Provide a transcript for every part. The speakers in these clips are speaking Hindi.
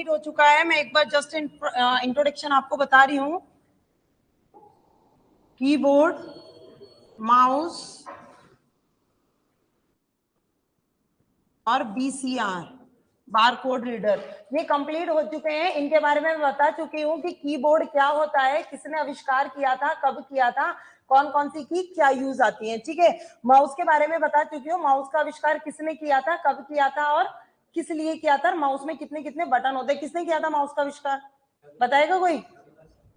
हो चुका है। मैं एक बार जस्ट इंट्रोडक्शन आपको बता रही हूँ। कीबोर्ड, माउस और बीसीआर बार कोड रीडर ये कंप्लीट हो चुके हैं। इनके बारे में मैं बता चुकी हूँ कि कीबोर्ड क्या होता है, किसने आविष्कार किया था, कब किया था, कौन कौन सी की क्या यूज आती है। ठीक है, माउस के बारे में बता चुकी हूँ, माउस का आविष्कार किसने किया था, कब किया था और किस लिए किया था, माउस में कितने कितने बटन होते हैं, किसने किया था माउस का आविष्कार, बताएगा कोई?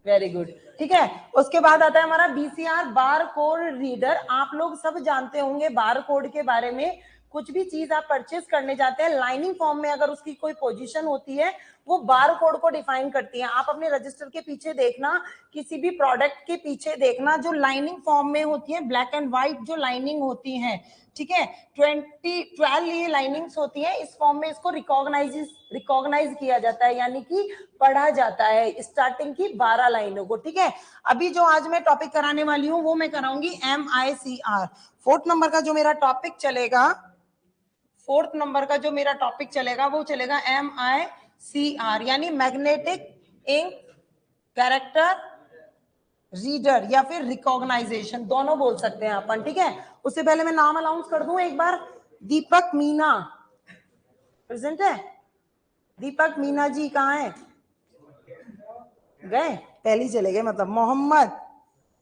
Very good. ठीक है, उसके बाद आता है हमारा बीसीआर बार कोड रीडर। आप लोग सब जानते होंगे बार कोड के बारे में। कुछ भी चीज आप परचेज करने जाते हैं, लाइनिंग फॉर्म में अगर उसकी कोई पोजीशन होती है वो बार कोड को डिफाइन करती है। आप अपने रजिस्टर के पीछे देखना, किसी भी प्रोडक्ट के पीछे देखना, जो लाइनिंग फॉर्म में होती है, ब्लैक एंड व्हाइट जो लाइनिंग होती है, ठीक है, 12 ये लाइनिंग्स होती है। इस फॉर्म में इसको रिकॉग्नाइज किया जाता है, यानी कि पढ़ा जाता है स्टार्टिंग की 12 लाइनों को। ठीक है, अभी जो आज मैं टॉपिक कराने वाली हूँ वो मैं कराऊंगी MICR। फोर्थ नंबर का जो मेरा टॉपिक चलेगा, वो चलेगा MICR, यानी मैग्नेटिक इंक कैरेक्टर रीडर या फिर रिकॉग्नाइजेशन, दोनों बोल सकते हैं अपन। ठीक है, उससे पहले मैं नाम अनाउंस कर दूं एक बार। दीपक मीना प्रेजेंट है? दीपक मीना जी कहाँ है? गए, पहले ही चले गए मतलब। मोहम्मद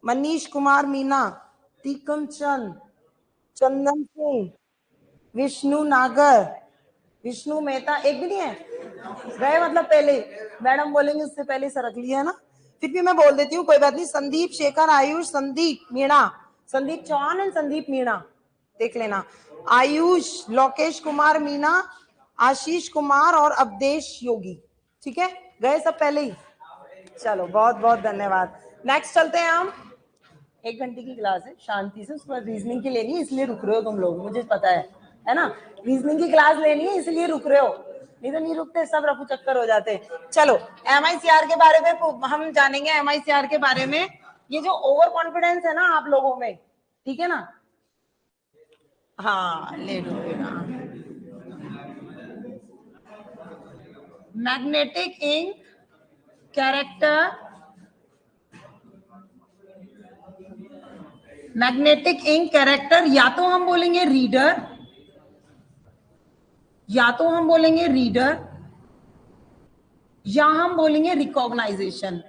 मनीष कुमार मीना, टीकम चंद, चंदन सिंह, विष्णु नागर, विष्णु मेहता, एक भी नहीं है? गए मतलब पहले, मैडम बोलेंगे उससे पहले सरक लिया है ना, फिर भी मैं बोल देती हूँ, कोई बात नहीं। संदीप शेखर आयुष, संदीप मीणा, संदीप चौहान एंड संदीप मीणा, देख लेना। आयुष, लोकेश कुमार मीना, आशीष कुमार और अवधेश योगी। ठीक है, गए सब पहले ही? चलो बहुत बहुत धन्यवाद। नेक्स्ट चलते हैं हम। 1 घंटे की क्लास है, शांति से। उसके बाद रीजनिंग की लेनी है, इसलिए रुक रहे हो तुम लोग, मुझे पता है ना। रीजनिंग की क्लास लेनी है इसलिए रुक रहे हो, नहीं तो नहीं रुकते, सब रफू चक्कर हो जाते। चलो MICR के बारे में हम जानेंगे। MICR के बारे में, ये जो ओवर कॉन्फिडेंस है ना आप लोगों में, ठीक है ना, हाँ ले लो बेटा। Magnetic ink character, magnetic ink character, या तो हम बोलेंगे रीडर, या तो हम बोलेंगे रीडर, या हम बोलेंगे रिकॉग्नाइजेशन।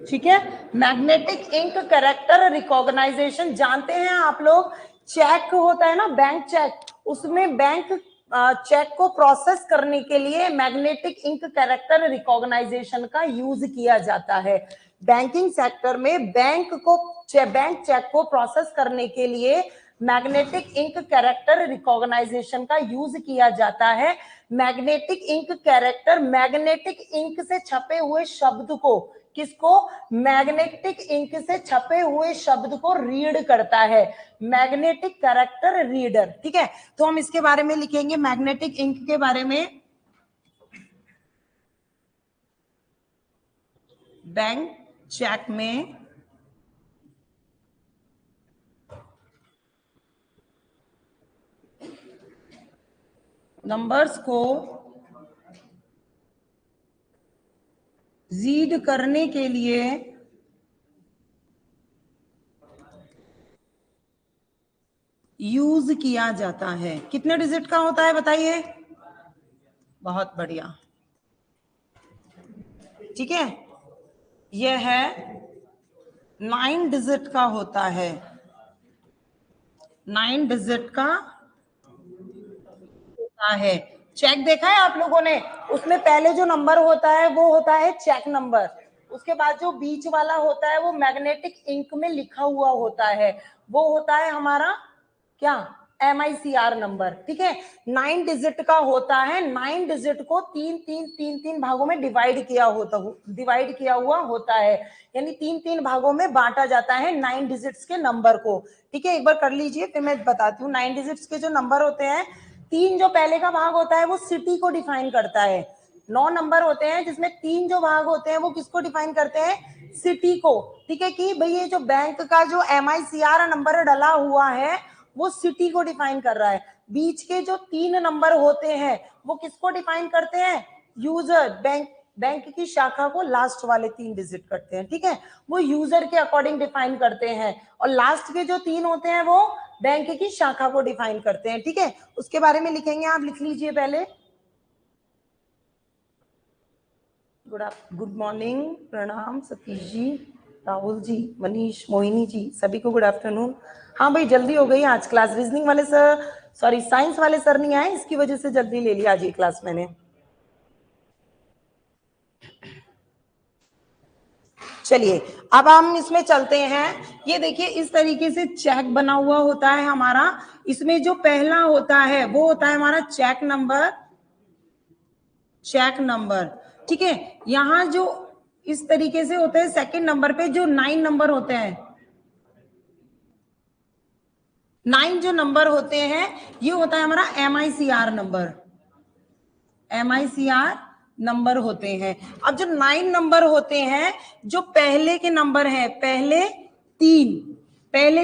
ठीक है, मैग्नेटिक इंक कैरेक्टर रिकॉग्नाइजेशन जानते हैं आप लोग। चेक होता है ना, बैंक चेक, उसमें बैंक चेक को प्रोसेस करने के लिए मैग्नेटिक इंक कैरेक्टर रिकॉग्नाइजेशन का यूज किया जाता है। बैंकिंग सेक्टर में बैंक चेक को प्रोसेस करने के लिए मैग्नेटिक इंक कैरेक्टर रिकॉग्नाइजेशन का यूज किया जाता है। Magnetic ink character magnetic ink से छपे हुए शब्द को, किसको? मैग्नेटिक इंक से छपे हुए शब्द को रीड करता है, मैग्नेटिक कैरेक्टर रीडर। ठीक है, तो हम इसके बारे में लिखेंगे, मैग्नेटिक इंक के बारे में। बैंक चेक में नंबर्स को रीड करने के लिए यूज किया जाता है। कितने डिजिट का होता है बताइए? बहुत बढ़िया। ठीक है, यह है 9 डिजिट का होता है, 9 डिजिट का होता है। चेक देखा है आप लोगों ने? उसमें पहले जो नंबर होता है वो होता है चेक नंबर, उसके बाद जो बीच वाला होता है वो मैग्नेटिक इंक में लिखा हुआ होता है, वो होता है हमारा क्या? MICR number. ठीक है, 9 डिजिट का होता है। 9 डिजिट को 3 भागों में डिवाइड किया हुआ होता है, यानी 3 भागों में बांटा जाता है 9 डिजिट्स के नंबर को। ठीक है, एक बार कर लीजिए फिर मैं बताती हूँ। 9 डिजिट्स के जो नंबर होते हैं, 3 जो पहले का भाग होता है वो सिटी को डिफाइन करता है, 9 नंबर होते हैं जिसमें 3 जो भाग होते हैं वो किसको डिफाइन करते हैं, सिटी को। ठीक है कि भाई ये जो बैंक का जो MICR नंबर डला हुआ है वो सिटी को डिफाइन कर रहा है। बीच के जो 3 नंबर होते हैं वो किसको डिफाइन करते हैं, यूजर, बैंक की शाखा को लास्ट वाले 3 डिजिट करते हैं। ठीक है, वो यूजर के अकॉर्डिंग डिफाइन करते हैं, और लास्ट के जो 3 होते हैं वो बैंक की शाखा को डिफाइन करते हैं। ठीक है, उसके बारे में लिखेंगे, आप लिख लीजिए पहले। गुड मॉर्निंग, प्रणाम सतीश जी, राहुल जी, मनीष, मोहिनी जी, सभी को गुड आफ्टरनून। हाँ भाई जल्दी हो गई आज क्लास, रीजनिंग वाले सर, सॉरी साइंस वाले सर नहीं आए, इसकी वजह से जल्दी ले लिया आज ये क्लास मैंने। चलिए अब हम इसमें चलते हैं। ये देखिए इस तरीके से चेक बना हुआ होता है हमारा। इसमें जो पहला होता है वो होता है हमारा चेक नंबर, चेक नंबर। ठीक है, यहां जो इस तरीके से होते हैं, सेकंड नंबर पे जो 9 नंबर होते हैं, 9 जो नंबर होते हैं ये होता है हमारा MICR नंबर, MICR नंबर होते हैं। अब जो 9 नंबर होते हैं, जो पहले के नंबर हैं, पहले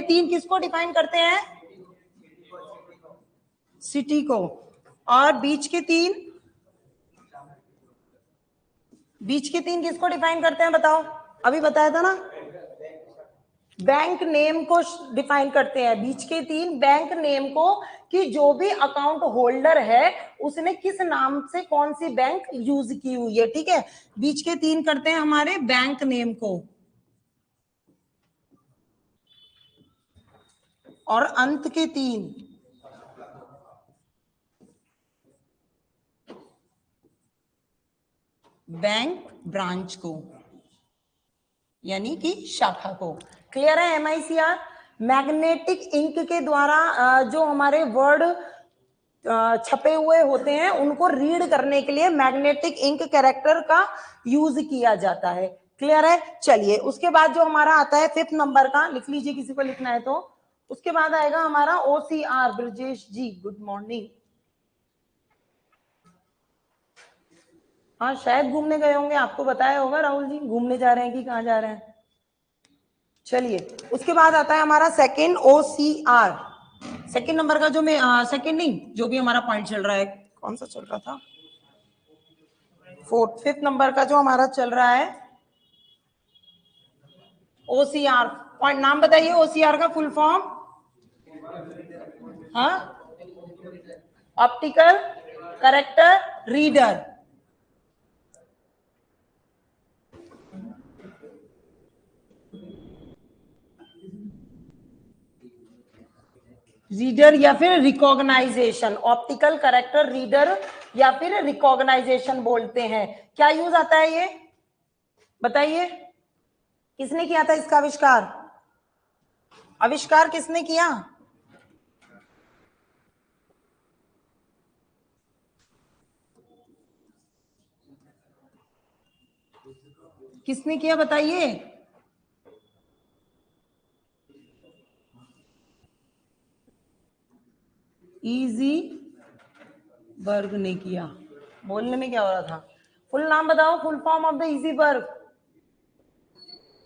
तीन किसको डिफाइन करते हैं, सिटी को, और बीच के तीन किसको डिफाइन करते हैं बताओ, अभी बताया था ना, बैंक नेम को डिफाइन करते हैं। बीच के 3 बैंक नेम को, कि जो भी अकाउंट होल्डर है उसने किस नाम से कौन सी बैंक यूज की हुई है। ठीक है, बीच के 3 करते हैं हमारे बैंक नेम को, और अंत के 3 बैंक ब्रांच को, यानी कि शाखा को। क्लियर है। MICR मैग्नेटिक इंक के द्वारा जो हमारे वर्ड छपे हुए होते हैं उनको रीड करने के लिए मैग्नेटिक इंक कैरेक्टर का यूज किया जाता है। क्लियर है। चलिए उसके बाद जो हमारा आता है 5th नंबर का, लिख लीजिए किसी को लिखना है तो। उसके बाद आएगा हमारा OCR। ब्रजेश जी गुड मॉर्निंग। हाँ शायद घूमने गए होंगे, आपको बताया होगा राहुल जी घूमने जा रहे हैं कि कहाँ जा रहे हैं। चलिए उसके बाद आता है हमारा सेकंड OCR। सेकंड नंबर का जो मैं सेकंड नहीं, जो भी हमारा पॉइंट चल रहा है, कौन सा चल रहा था, 5th नंबर का जो हमारा चल रहा है OCR। पॉइंट नाम बताइए OCR का फुल फॉर्म। हाँ, ऑप्टिकल करेक्टर रीडर। रीडर या फिर रिकॉग्नाइजेशन, ऑप्टिकल करेक्टर रीडर या फिर रिकॉग्नाइजेशन बोलते हैं। क्या यूज आता है ये बताइए, किसने किया था इसका आविष्कार, आविष्कार किसने किया, किसने किया बताइए। इजी बर्ग ने किया। बोलने में क्या हो रहा था, फुल नाम बताओ, फुल फॉर्म ऑफ द इजी बर्ग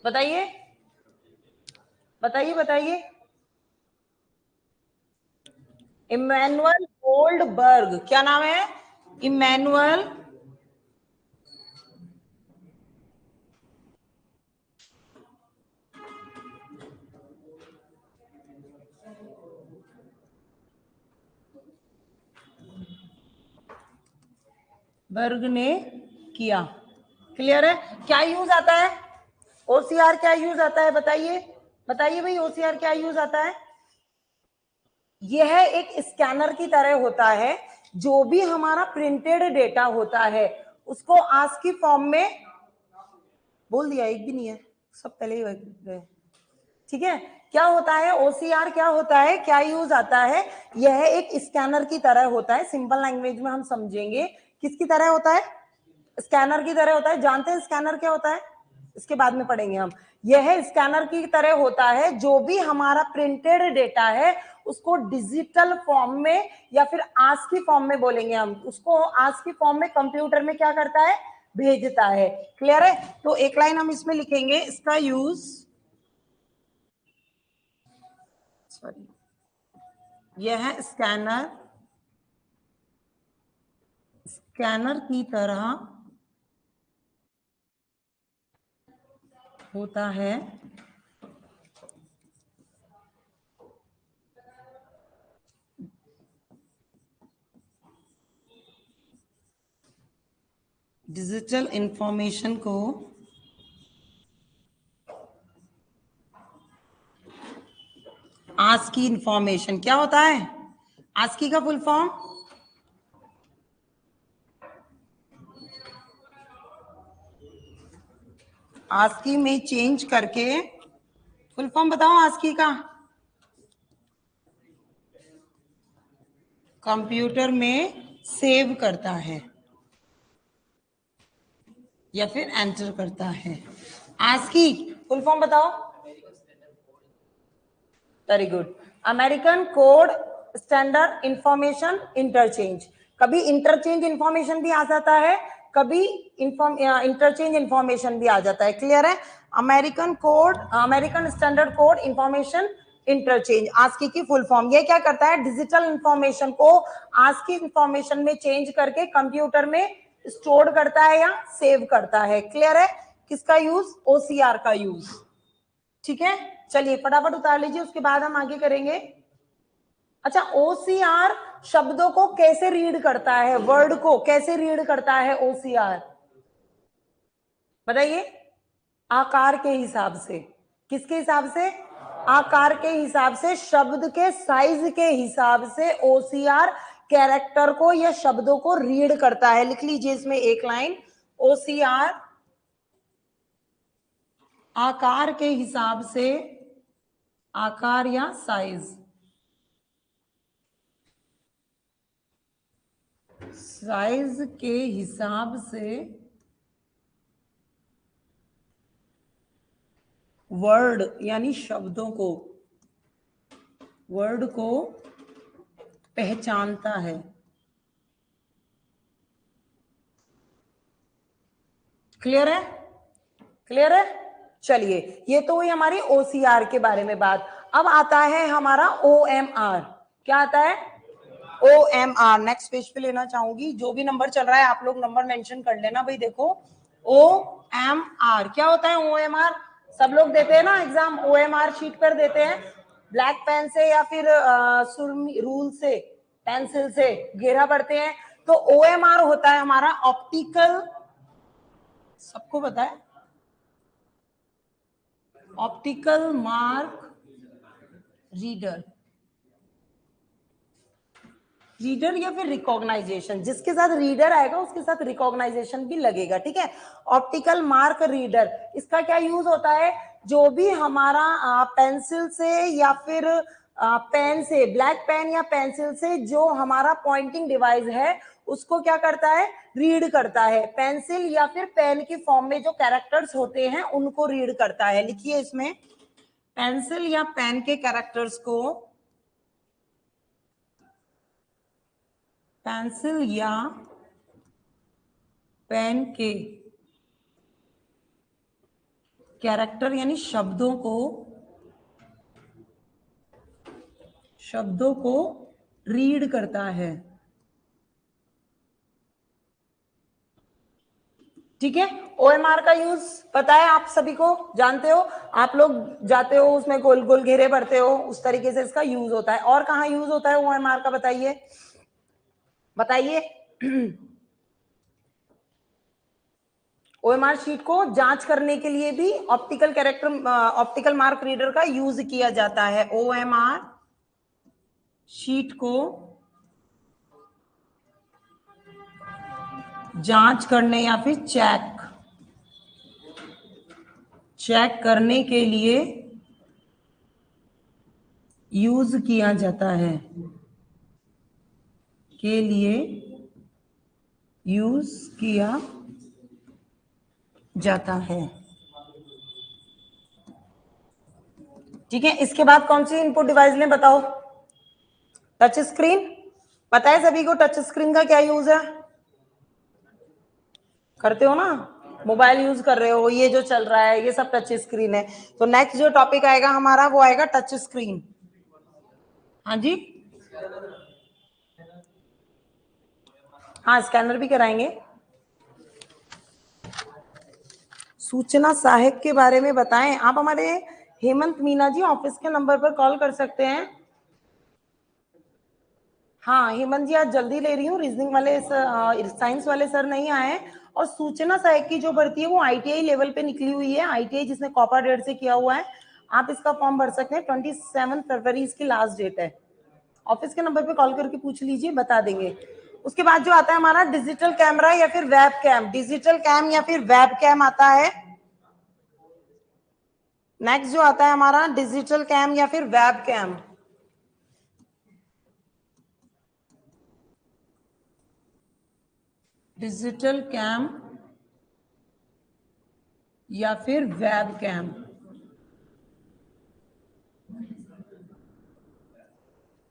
बताइए, बताइए बताइए। Emmanuel Goldberg. क्या नाम है, इमैनुअल बर्ग ने किया। क्लियर है। क्या यूज आता है OCR, क्या यूज आता है बताइए, बताइए भाई OCR क्या यूज आता है। यह एक स्कैनर की तरह होता है, जो भी हमारा प्रिंटेड डेटा होता है उसको ASCII फॉर्म में, बोल दिया एक भी नहीं है, सब पहले ही गए। ठीक है, क्या होता है OCR, क्या होता है, क्या यूज आता है, यह एक स्कैनर की तरह होता है। सिंपल लैंग्वेज में हम समझेंगे, किसकी तरह होता है, स्कैनर की तरह होता है। जानते हैं स्कैनर क्या होता है, इसके बाद में पढ़ेंगे हम। यह स्कैनर की तरह होता है, जो भी हमारा प्रिंटेड डेटा है उसको डिजिटल फॉर्म में या फिर आस्की फॉर्म में बोलेंगे हम, उसको आस्की फॉर्म में कंप्यूटर में क्या करता है, भेजता है। क्लियर है? तो एक लाइन हम इसमें लिखेंगे, इसका यूज, सॉरी, यह है स्कैनर, स्कैनर की तरह होता है डिजिटल इंफॉर्मेशन को आस्की इंफॉर्मेशन। क्या होता है आस्की का फुल फॉर्म? आस्की में चेंज करके, फुल फॉर्म बताओ आस्की का, कंप्यूटर में सेव करता है या फिर एंटर करता है। आस्की फुल फॉर्म बताओ। Very good, American code standard information interchange. कभी इंटरचेंज इंफॉर्मेशन भी आ जाता है, कभी इंटरचेंज इंफॉर्मेशन भी आ जाता है। क्लियर है? American code, American standard code information interchange, ASCII की फुल फॉर्म। ये क्या करता है, डिजिटल इंफॉर्मेशन को आस्की इंफॉर्मेशन में चेंज करके कंप्यूटर में स्टोर करता है या सेव करता है। क्लियर है? किसका यूज? ओसीआर का यूज। ठीक है, चलिए फटाफट उतार लीजिए, उसके बाद हम आगे करेंगे। अच्छा, ओसीआर शब्दों को कैसे रीड करता है, वर्ड को कैसे रीड करता है ओसीआर, बताइए। आकार के हिसाब से। किसके हिसाब से? आकार के हिसाब से, शब्द के साइज के हिसाब से ओसीआर कैरेक्टर को या शब्दों को रीड करता है। लिख लीजिए इसमें एक लाइन, ओसीआर आकार के हिसाब से, आकार या साइज, साइज के हिसाब से वर्ड यानी शब्दों को, वर्ड को पहचानता है। क्लियर है? क्लियर है? चलिए, ये तो हुई हमारी ओसीआर के बारे में बात। अब आता है हमारा ओएमआर। क्या आता है? ओएमआर। नेक्स्ट पेज पे लेना चाहूंगी, जो भी नंबर चल रहा है आप लोग नंबर मेंशन कर लेना भाई। देखो ओएमआर क्या होता है। ओएमआर सब लोग देते हैं ना एग्जाम, ओएमआर शीट पर देते हैं, ब्लैक पेन से या फिर रूल से, पेंसिल से घेरा पड़ते हैं। तो ओएमआर होता है हमारा ऑप्टिकल, सबको पता है, ऑप्टिकल मार्क रीडर। रीडर या फिर रिकॉग्नाइजेशन, जिसके साथ रीडर आएगा उसके साथ रिकॉग्नाइजेशन भी लगेगा। ठीक है, ऑप्टिकल मार्क रीडर, इसका क्या यूज होता है, जो भी हमारा पेंसिल से या फिर पेन से, ब्लैक पेन या पेंसिल से जो हमारा पॉइंटिंग डिवाइस है उसको क्या करता है, रीड करता है। पेंसिल या फिर पेन की फॉर्म में जो कैरेक्टर्स होते हैं उनको रीड करता है। लिखिए इसमें, पेंसिल या पेन के कैरेक्टर्स को, पेंसिल या पेन के कैरेक्टर यानी शब्दों को रीड करता है। ठीक है, ओएमआर का यूज पता है आप सभी को, जानते हो आप लोग, जाते हो उसमें गोल गोल घेरे भरते हो, उस तरीके से इसका यूज होता है। और कहाँ यूज होता है ओएमआर का, बताइए बताइए। ओएमआर शीट को जांच करने के लिए भी optical character, optical mark reader का यूज किया जाता है। ओएमआर शीट को जांच करने या फिर चेक करने के लिए यूज किया जाता है, के लिए यूज किया जाता है। ठीक है, इसके बाद कौन सी इनपुट डिवाइस लें बताओ। टच स्क्रीन पता है सभी को टच स्क्रीन का क्या यूज है? करते हो ना, मोबाइल यूज कर रहे हो, ये जो चल रहा है ये सब टच स्क्रीन है। तो नेक्स्ट जो टॉपिक आएगा हमारा वो आएगा टच स्क्रीन। हाँ जी, हाँ स्कैनर भी कराएंगे। सूचना सहायक के बारे में बताएं। आप हमारे हेमंत मीना जी ऑफिस के नंबर पर कॉल कर सकते हैं। हाँ हेमंत जी आज जल्दी ले रही हूँ, रीजनिंग वाले साइंस वाले सर नहीं आए। और सूचना सहायक की जो भर्ती है वो आईटीआई लेवल पे निकली हुई है, आईटीआई जिसने कॉपा डेट से किया हुआ है। आप इसका फॉर्म भर सकते हैं, 27 फरवरी इसकी लास्ट डेट है। ऑफिस के नंबर पे कॉल करके पूछ लीजिए, बता देंगे। उसके बाद जो आता है हमारा डिजिटल कैमरा या फिर वेब कैम, डिजिटल कैम या फिर वेब कैम आता है। नेक्स्ट जो आता है हमारा डिजिटल कैम या फिर वेब कैम। डिजिटल कैम या फिर वेब कैम।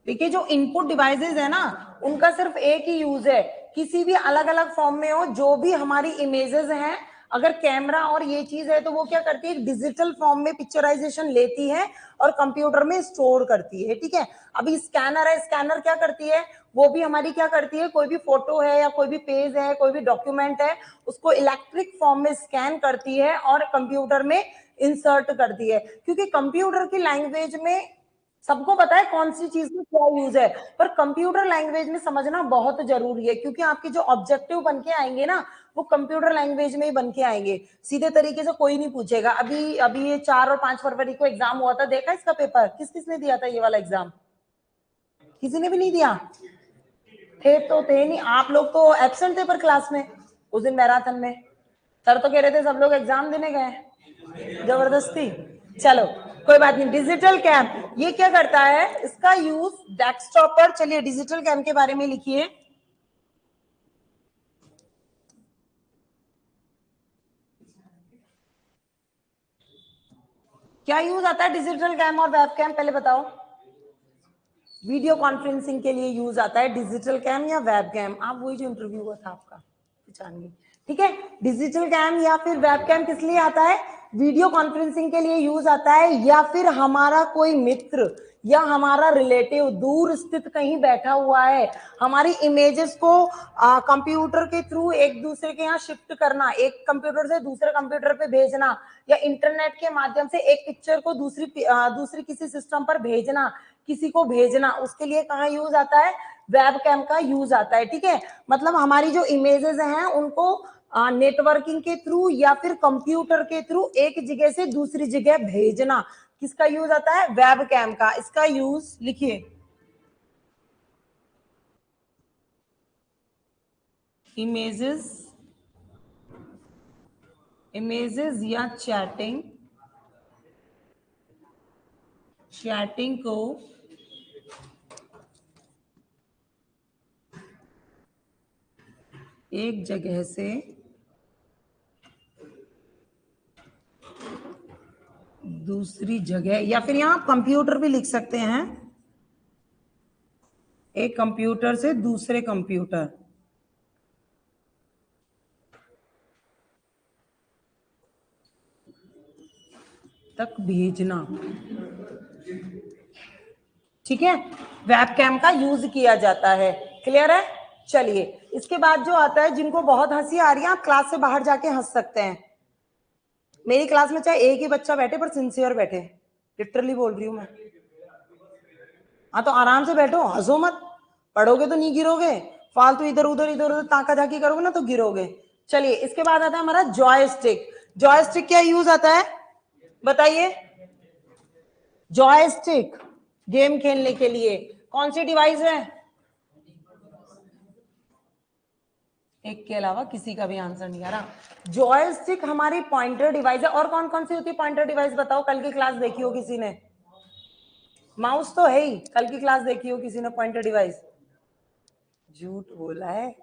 देखिए जो इनपुट डिवाइसेस है ना उनका सिर्फ एक ही यूज है, किसी भी अलग अलग फॉर्म में हो, जो भी हमारी इमेजेस हैं, अगर कैमरा और ये चीज है तो वो क्या करती है, डिजिटल फॉर्म में पिक्चराइजेशन लेती है और कंप्यूटर में स्टोर करती है। ठीक है, अभी स्कैनर है, स्कैनर क्या करती है, वो भी हमारी क्या करती है, कोई भी फोटो है या कोई भी पेज है, कोई भी डॉक्यूमेंट है, उसको इलेक्ट्रिक फॉर्म में स्कैन करती है और कंप्यूटर में इंसर्ट करती है। क्योंकि कंप्यूटर की लैंग्वेज में सबको पता है कौन सी चीज में क्या यूज है, पर कंप्यूटर लैंग्वेज में समझना बहुत जरूरी है, क्योंकि आपके जो ऑब्जेक्टिव बन के आएंगे ना वो कंप्यूटर लैंग्वेज में ही बन के आएंगे, सीधे तरीके से कोई नहीं पूछेगा। अभी अभी ये 4 और 5 फरवरी को एग्जाम हुआ था, देखा इसका पेपर, किस किसने दिया था ये वाला एग्जाम? किसी ने भी नहीं दिया? थे तो थे नहीं, आप लोग तो एब्सेंट थे पर क्लास में उस दिन मैराथन में। सर तो कह रहे थे सब लोग एग्जाम देने गए जबरदस्ती। चलो कोई बात नहीं। डिजिटल कैम ये क्या करता है, इसका यूज डेस्कटॉप पर, चलिए डिजिटल कैम के बारे में लिखिए। क्या यूज आता है डिजिटल कैम और वेब कैम, पहले बताओ। वीडियो कॉन्फ्रेंसिंग के लिए यूज आता है डिजिटल कैम या वेब कैम। आप वही जो इंटरव्यू हुआ था आपका पहचानिए। ठीक है, डिजिटल कैम या फिर वेब कैम किस लिए आता है, वीडियो कॉन्फ्रेंसिंग के लिए यूज आता है, या फिर हमारा कोई मित्र या हमारा रिलेटिव दूर स्थित कहीं बैठा हुआ है, हमारी इमेजेस को कंप्यूटर के थ्रू एक दूसरे के यहाँ शिफ्ट करना, एक कंप्यूटर से दूसरे कंप्यूटर पे भेजना, या इंटरनेट के माध्यम से एक पिक्चर को दूसरी किसी सिस्टम पर भेजना, किसी को भेजना, उसके लिए कहाँ यूज आता है, वेब कैम का यूज आता है। ठीक है, मतलब हमारी जो इमेजेस हैं उनको नेटवर्किंग के थ्रू या फिर कंप्यूटर के थ्रू एक जगह से दूसरी जगह भेजना, किसका यूज आता है, वेब कैम का। इसका यूज लिखिए, इमेजेस या चैटिंग को एक जगह से दूसरी जगह, या फिर यहां कंप्यूटर भी लिख सकते हैं, एक कंप्यूटर से दूसरे कंप्यूटर तक भेजना। ठीक है, वेब कैम का यूज किया जाता है। क्लियर है? चलिए इसके बाद जो आता है, जिनको बहुत हंसी आ रही है आप क्लास से बाहर जाके हंस सकते हैं। मेरी क्लास में चाहे एक ही बच्चा बैठे पर सिंसियर बैठे, लिटरली बोल रही हूं मैं। हाँ तो आराम से बैठो, हंसो मत, पढ़ोगे तो नहीं गिरोगे, फालतू इधर उधर ताका झाकी करोगे ना तो गिरोगे। चलिए इसके बाद आता है हमारा जॉयस्टिक। जॉयस्टिक क्या यूज आता है बताइए? जॉयस्टिक गेम खेलने के लिए कौन सी डिवाइस है? एक के अलावा किसी का भी आंसर नहीं आ रहा। जॉयस्टिक हमारी पॉइंटर डिवाइस है। और कौन कौन सी होती है पॉइंटर डिवाइस बताओ, कल की क्लास देखी हो किसी ने? माउस तो है ही, कल की क्लास देखी हो किसी ने पॉइंटर डिवाइस? झूठ बोला है।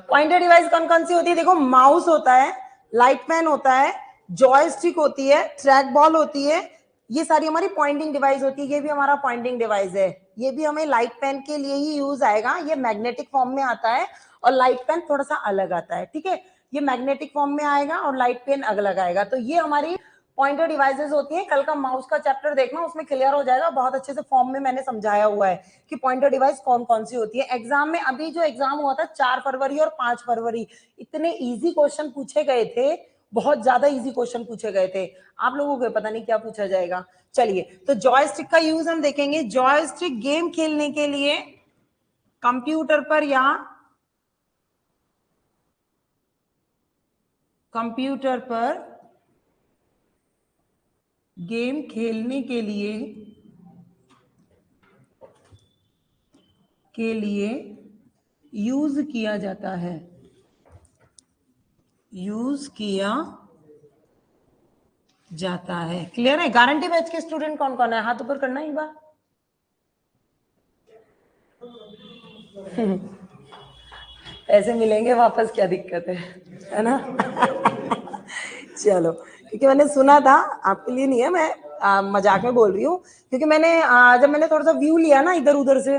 पॉइंटर डिवाइस कौन कौन सी होती है, देखो माउस होता है, लाइट पेन होता है, जॉयस्टिक होती है, ट्रैक बॉल होती है, ये सारी हमारी पॉइंटिंग डिवाइस होती है। ये भी हमारा पॉइंटिंग डिवाइस है। ये भी हमें लाइट पेन के लिए ही यूज आएगा, ये मैग्नेटिक फॉर्म में आता है और लाइट पेन थोड़ा सा अलग आता है, ठीक है। ये मैग्नेटिक फॉर्म में आएगा और लाइट पेन अलग आएगा। तो ये हमारी पॉइंटर डिवाइसेस होती हैं। कल का माउस का चैप्टर देखना, उसमें क्लियर हो जाएगा, बहुत अच्छे से फॉर्म में मैंने समझाया हुआ है कि पॉइंटर डिवाइस कौन कौन सी होती है। एग्जाम में अभी जो एग्जाम हुआ था 4 फरवरी और 5 फरवरी, इतने इजी क्वेश्चन पूछे गए थे, बहुत ज्यादा इजी क्वेश्चन पूछे गए थे। आप लोगों को पता नहीं क्या पूछा जाएगा। चलिए, तो जॉयस्टिक का यूज हम देखेंगे। जॉयस्टिक गेम खेलने के लिए कंप्यूटर पर या कंप्यूटर पर गेम खेलने के लिए यूज किया जाता है, यूज किया जाता है। क्लियर है? गारंटी बैच के स्टूडेंट कौन कौन है? हाथ ऊपर करना एक बार। पैसे मिलेंगे वापस, क्या दिक्कत है ना? चलो, क्योंकि मैंने सुना था, आपके लिए नहीं है, मैं मजाक में बोल रही हूँ, क्योंकि मैंने जब मैंने थोड़ा सा व्यू लिया ना इधर उधर से,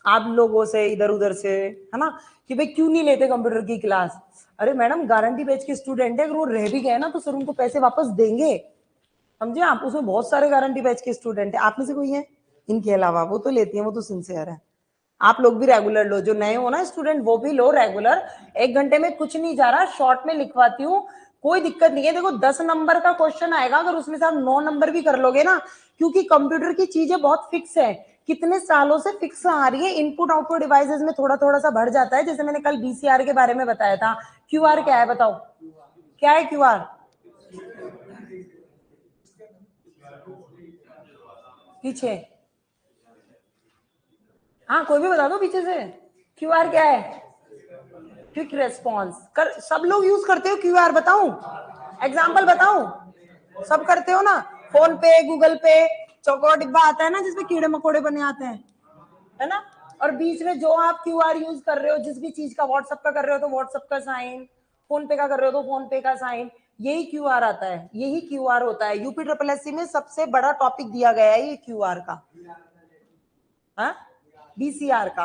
आप लोगों से, इधर उधर से, है ना, कि भाई क्यों नहीं लेते कंप्यूटर की क्लास। अरे मैडम, गारंटी बैच के स्टूडेंट है, अगर वो रह भी गए ना तो सर उनको पैसे वापस देंगे, समझे आप। उसमें बहुत सारे गारंटी बैच के स्टूडेंट है, आप में से कोई है इनके अलावा? वो तो लेती है, वो तो सिंसियर है। आप लोग भी रेगुलर लो, जो नए हो ना स्टूडेंट, वो भी लो रेगुलर। 1 घंटे में कुछ नहीं जा रहा, शॉर्ट में लिखवाती हूँ, कोई दिक्कत नहीं है। देखो 10 नंबर का क्वेश्चन आएगा, अगर उसमें से आप 9 नंबर भी कर लोगे ना, क्योंकि कंप्यूटर की चीजें बहुत फिक्स है, कितने सालों से फिक्स आ रही है। इनपुट आउटपुट डिवाइसेस में थोड़ा थोड़ा सा बढ़ जाता है, जैसे मैंने कल बीसीआर के बारे में बताया था। क्यूआर क्या है बताओ? क्या है क्यूआर? पीछे, हाँ कोई भी बता दो पीछे से। क्यूआर क्या है? Quick response. कर सब लोग यूज करते हो क्यूआर? बताऊं एग्जाम्पल? बताऊं? सब करते हो ना? फोन पे, गूगल पे, चौकोर डिब्बा आता है ना जिसमें कीड़े मकोड़े बने आते हैं, है ना। और बीच में जो आप क्यूआर यूज कर रहे हो, जिस भी चीज का, व्हाट्सएप का कर रहे हो तो व्हाट्सएप का साइन, फोन पे का कर रहे हो तो फोन पे का साइन, यही क्यूआर आता है, यही क्यूआर होता है। यूपी ट्रिपल एससी में सबसे बड़ा टॉपिक दिया गया है ये क्यूआर का, हाँ, बीसीआर का,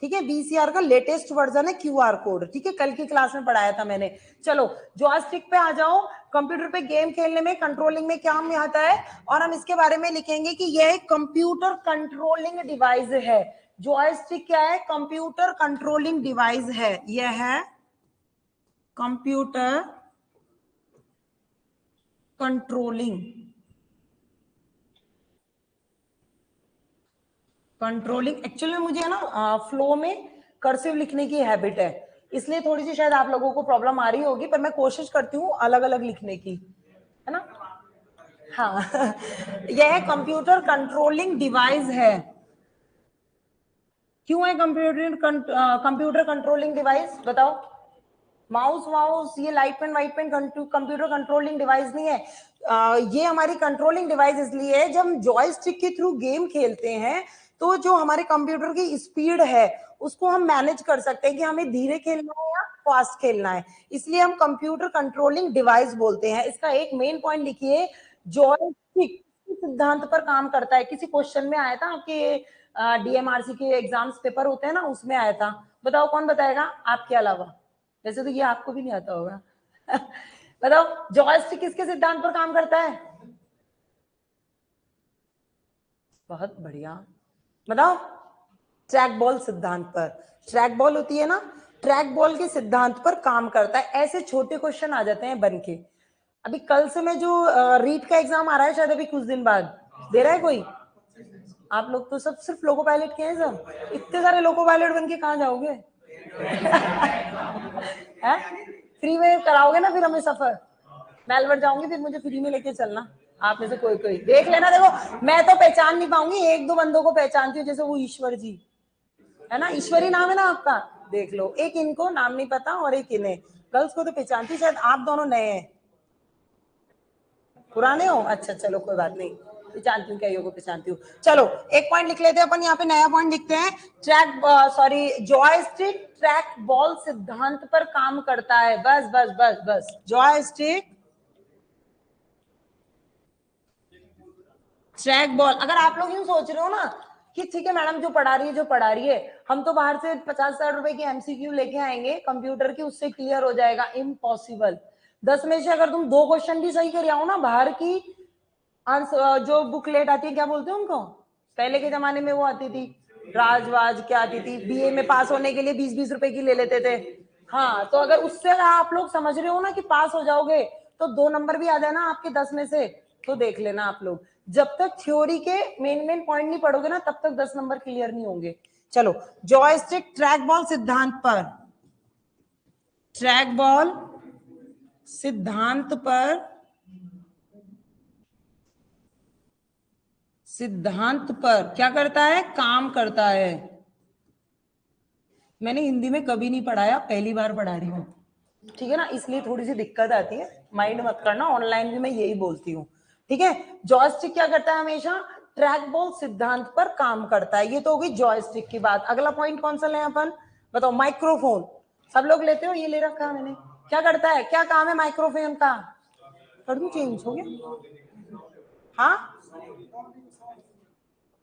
ठीक है। बीसीआर का लेटेस्ट वर्जन है क्यूआर कोड, ठीक है, कल की क्लास में पढ़ाया था मैंने। चलो जॉयस्टिक पे आ जाओ। कंप्यूटर पे गेम खेलने में, कंट्रोलिंग में क्या में आता है, और हम इसके बारे में लिखेंगे कि यह एक कंप्यूटर कंट्रोलिंग डिवाइस है। जॉयस्टिक क्या है? कंप्यूटर कंट्रोलिंग डिवाइस है। यह है कंप्यूटर कंट्रोलिंग एक्चुअली में मुझे है ना फ्लो में कर्सिव लिखने की हैबिट है, इसलिए थोड़ी सी शायद आप लोगों को प्रॉब्लम आ रही होगी, पर मैं कोशिश करती हूँ अलग अलग लिखने की, है ना। हाँ यह कंप्यूटर कंट्रोलिंग डिवाइस है। क्यों है कंप्यूटर कंट्रोलिंग डिवाइस? बताओ। माउस वाउस, ये लाइट पेन वाइट पेन कंप्यूटर कंट्रोलिंग डिवाइस नहीं है। ये हमारी कंट्रोलिंग डिवाइस इसलिए है, जब हम जॉयस्टिक के थ्रू गेम खेलते हैं तो जो हमारे कंप्यूटर की स्पीड है उसको हम मैनेज कर सकते हैं कि हमें धीरे खेलना है या फास्ट खेलना है, इसलिए हम कंप्यूटर कंट्रोलिंग डिवाइस बोलते हैं। इसका एक मेन पॉइंट लिखिए, जॉयस्टिक सिद्धांत पर काम करता है। किसी क्वेश्चन में आया था आपके डीएमआरसी के एग्जाम्स पेपर होते हैं ना, उसमें आया था। बताओ कौन बताएगा आपके अलावा? वैसे तो ये आपको भी नहीं आता होगा। बताओ जॉयस्टिक किसके सिद्धांत पर काम करता है? बहुत बढ़िया, बताओ। ट्रैक बॉल सिद्धांत पर। ट्रैक बॉल होती है ना, ट्रैक बॉल के सिद्धांत पर काम करता है। ऐसे छोटे क्वेश्चन आ जाते हैं बन के। अभी कल से मैं जो रीट का एग्जाम आ रहा है, शायद अभी कुछ दिन बाद दे रहा है कोई। आप लोग तो सब सिर्फ लोको पायलट के हैं, सब इतने सारे लोको पायलट बन के कहाँ जाओगे? है? फ्री में कराओगे ना फिर हमें सफर? मेलबर्न जाऊंगी फिर मुझे फ्री में लेके चलना। आप में से कोई कोई देख लेना। देखो मैं तो पहचान नहीं पाऊंगी, एक दो बंदों को पहचानती हूँ, जैसे वो ईश्वर जी, है ना, ईश्वरी नाम है ना आपका, देख लो। एक इनको नाम नहीं पता और एक इन्हें, गर्ल्स को तो पहचानती, शायद आप दोनों नए हैं, पुराने हो। अच्छा चलो कोई बात नहीं, पहचानती हूँ, कईयों को पहचानती हूँ। चलो एक पॉइंट लिख लेते हैं अपन, यहाँ पे नया पॉइंट लिखते हैं। Track sorry joystick track ball सिद्धांत पर काम करता है। बस बस बस बस, जॉयस्टिक ट्रैक बॉल। अगर आप लोग यूं सोच रहे हो ना कि ठीक है मैडम जो पढ़ा रही है हम तो बाहर से 50,000 रुपए की एमसीक्यू लेके आएंगे कंप्यूटर की, उससे क्लियर हो जाएगा। इम्पॉसिबल। 10 में से अगर तुम 2 क्वेश्चन भी सही कर आओ ना, बाहर की आंसर जो बुकलेट आती है, क्या बोलते हैं उनको, पहले के जमाने में वो आती थी राजवाज, क्या आती थी, बीए में पास होने के लिए 20-20 रुपए की ले लेते थे। हाँ, तो अगर उससे आप लोग समझ रहे हो ना कि पास हो जाओगे, तो 2 नंबर भी आ जाए ना आपके 10 में से, तो देख लेना आप लोग। जब तक थ्योरी के मेन पॉइंट नहीं पढ़ोगे ना, तब तक 10 नंबर क्लियर नहीं होंगे। चलो, जॉयस्टिक ट्रैक बॉल सिद्धांत पर, ट्रैक बॉल सिद्धांत पर, सिद्धांत पर क्या करता है, काम करता है। मैंने हिंदी में कभी नहीं पढ़ाया, पहली बार पढ़ा रही हूँ, ठीक है ना, इसलिए थोड़ी सी दिक्कत आती है, माइंड मत करना, ऑनलाइन भी मैं यही बोलती हूँ, ठीक है। जॉयस्टिक क्या करता है, हमेशा ट्रैक बॉल सिद्धांत पर काम करता है। ये तो होगी जॉयस्टिक की बात। अगला पॉइंट कौन सा लें अपन, बताओ। माइक्रोफोन सब लोग लेते हो, ये ले रखा है मैंने। क्या करता है, क्या काम है माइक्रोफोन का, कर दूं, चेंज हो गया। हाँ,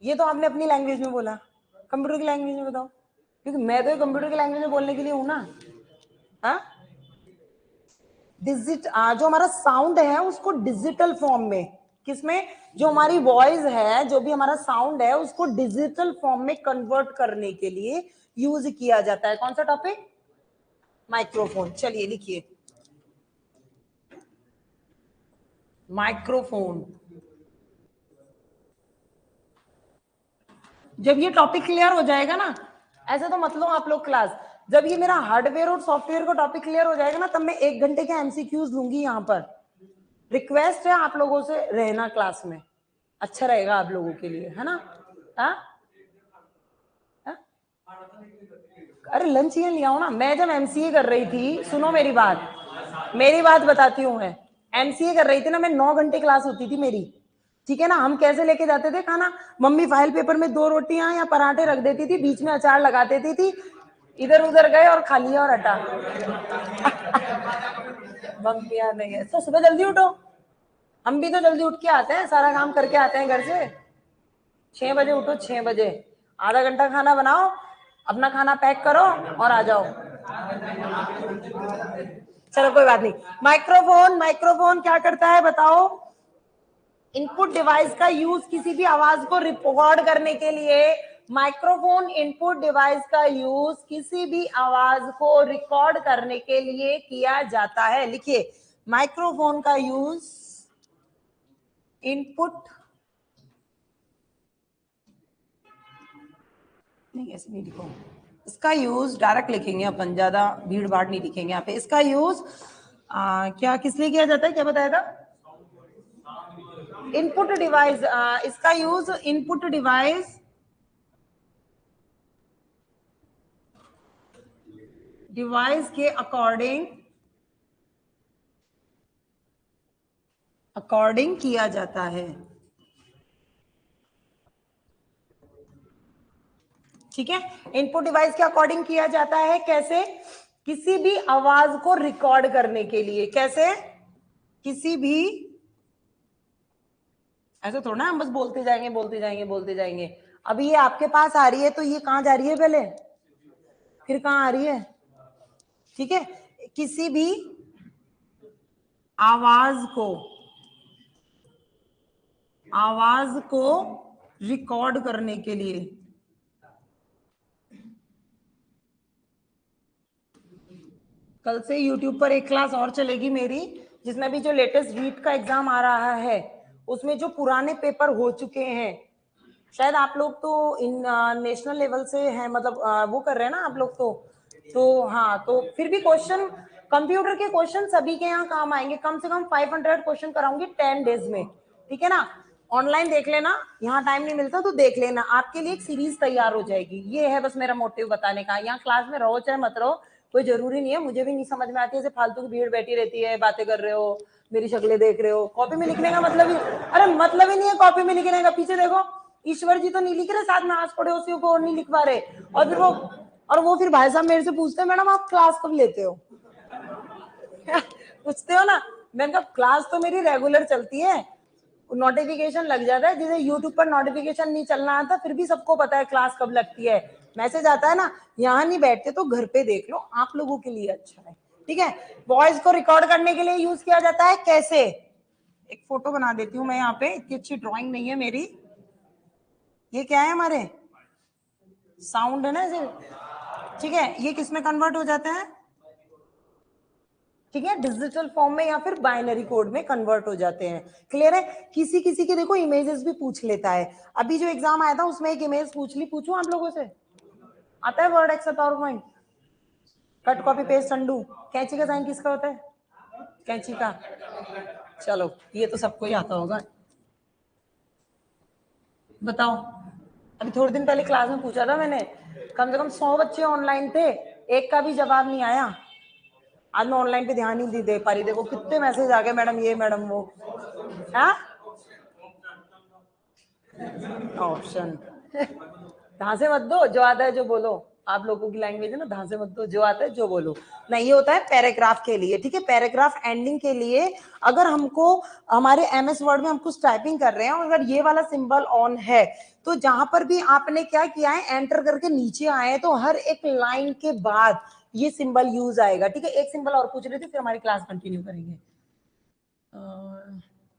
ये तो आपने अपनी लैंग्वेज में बोला, कंप्यूटर की लैंग्वेज में बताओ, क्योंकि मैं तो कंप्यूटर की लैंग्वेज में बोलने के लिए हूं ना। हाँ, जो हमारा साउंड है उसको डिजिटल फॉर्म में, किसमें, जो हमारी वॉइस है, जो भी हमारा साउंड है, उसको डिजिटल फॉर्म में कन्वर्ट करने के लिए यूज किया जाता है। कौन सा टॉपिक, माइक्रोफोन। चलिए लिखिए, माइक्रोफोन। जब ये टॉपिक क्लियर हो जाएगा ना, ऐसे तो मत लो आप लोग क्लास, जब ये मेरा हार्डवेयर और सॉफ्टवेयर का टॉपिक क्लियर हो जाएगा ना, तब मैं 1 घंटे के एमसीक्यूज लूंगी यहाँ पर। रिक्वेस्ट है आप लोगों से रहना क्लास में, अच्छा रहेगा आप लोगों के लिए, है ना। हा? हा? अरे लंच यहाँ ले आओ ना। मैं जब एमसीए कर रही थी, सुनो मेरी बात बताती हूँ मैं। एमसीए कर रही थी ना मैं, 9 घंटे क्लास होती थी मेरी, ठीक है ना। हम कैसे लेके जाते थे खाना, मम्मी फाइल पेपर में 2 रोटियां या पराठे रख देती थी, बीच में अचार लगा देती थी, इधर उधर गए और खा लिया और हटा। मम्मी नहीं है तो सुबह जल्दी उठो, हम भी तो जल्दी उठ के आते हैं, सारा काम करके आते हैं घर से। 6 बजे उठो, 6 बजे, आधा घंटा खाना बनाओ, अपना खाना पैक करो और आ जाओ। चलो कोई बात नहीं। माइक्रोफोन क्या करता है बताओ। इनपुट डिवाइस का यूज किसी भी आवाज को रिकॉर्ड करने के लिए, माइक्रोफोन इनपुट डिवाइस का यूज किसी भी आवाज को रिकॉर्ड करने के लिए किया जाता है। लिखिए, माइक्रोफोन का यूज इनपुट, नहीं ऐसे नहीं लिखो, इसका यूज डायरेक्ट लिखेंगे अपन, ज्यादा भीड़ भाड़ नहीं लिखेंगे यहाँ पे। इसका यूज क्या किस लिए किया जाता है, क्या बताया था, इनपुट डिवाइस। इसका यूज इनपुट डिवाइस के अकॉर्डिंग किया जाता है, ठीक है। इनपुट डिवाइस के अकॉर्डिंग किया जाता है, कैसे, किसी भी आवाज को रिकॉर्ड करने के लिए। कैसे, किसी भी, ऐसा थोड़ा ना हम बस बोलते जाएंगे। अभी ये आपके पास आ रही है तो ये कहां जा रही है पहले, फिर कहां आ रही है, ठीक है। किसी भी आवाज को रिकॉर्ड करने के लिए, कल से YouTube पर एक क्लास और चलेगी मेरी, जिसमें भी जो लेटेस्ट रीट का एग्जाम आ रहा है, उसमें जो पुराने पेपर हो चुके हैं, शायद आप लोग तो इन नेशनल लेवल से हैं, मतलब वो कर रहे हैं ना आप लोग तो हाँ, तो फिर भी क्वेश्चन, कंप्यूटर के क्वेश्चन सभी के यहाँ काम आएंगे। कम से कम 500 क्वेश्चन कराऊंगी 10 डेज में, ठीक है ना। ऑनलाइन देख लेना, यहाँ टाइम नहीं मिलता तो देख लेना, आपके लिए एक सीरीज तैयार हो जाएगी। ये है बस मेरा मोटिव बताने का। यहाँ क्लास में रहो चाहे मत रहो, कोई जरूरी नहीं है। मुझे भी नहीं समझ में आती है, फालतू की भीड़ बैठी रहती है, बातें कर रहे हो, मेरी शक्लें देख रहे हो। कॉपी में लिखने का मतलब ही, अरे मतलब ही नहीं है कॉपी में लिखने का। पीछे देखो, ईश्वर जी तो नहीं लिख रहे, साथ में आस पड़ोसियों को और नहीं लिखवा रहे। और वो फिर भाई साहब मेरे से पूछते हैं, मैडम आप क्लास कब लेते हो? पूछते हो ना, मैंने कहा क्लास तो मेरी रेगुलर चलती है, नोटिफिकेशन लग जाता है, जिसे यूट्यूब पर नोटिफिकेशन नहीं चलना आता फिर भी सबको पता है क्लास कब लगती है, मैसेज आता है ना, यहाँ नहीं बैठते तो घर पे देख लो, आप लोगों के लिए अच्छा है, ठीक है। वॉइस को रिकॉर्ड करने के लिए यूज किया जाता है कैसे, एक फोटो बना देती हूँ मैं यहाँ पे, इतनी अच्छी ड्राइंग नहीं है मेरी। ये क्या है हमारे साउंड है ना सिर्फ, ठीक है। ये किस में कन्वर्ट हो जाता है, ठीक है, डिजिटल फॉर्म में या फिर बाइनरी कोड में कन्वर्ट हो जाते हैं। क्लियर है। किसी किसी के देखो इमेजेस भी पूछ लेता है, अभी जो एग्जाम आया था उसमें एक इमेज पूछ ली, पूछूं आप लोगों से, आता है Word Excel PowerPoint, cut copy paste undo, कैंची का साइन किसका होता है, कैंची का, चलो ये तो सबको ही आता होगा। बताओ, अभी थोड़े दिन पहले क्लास में पूछा था मैंने, कम से कम 100 बच्चे ऑनलाइन थे, एक का भी जवाब नहीं आया। आज मैं ऑनलाइन पे ध्यान ही नहीं दे पा रही, देखो कितने मैसेज आ गए, मैडम ये मैडम वो। हाँ ऑप्शन धांसे मत दो, जो आता है जो बोलो, आप लोगों की लैंग्वेज है ना, धांसे मत दो, जो आता है जो बोलो। नहीं, ये होता है पैराग्राफ के लिए, ठीक है, पैराग्राफ एंडिंग के लिए। अगर हमको हमारे एमएस वर्ड में हम कुछ टाइपिंग कर रहे हैं और अगर ये वाला सिंबल ऑन है, तो जहां पर भी आपने क्या किया है, एंटर करके नीचे आए, तो हर एक लाइन के बाद ये सिंबल यूज आएगा, ठीक है। एक सिंबल और पूछ रहे थे, फिर हमारी क्लास कंटिन्यू करेंगे।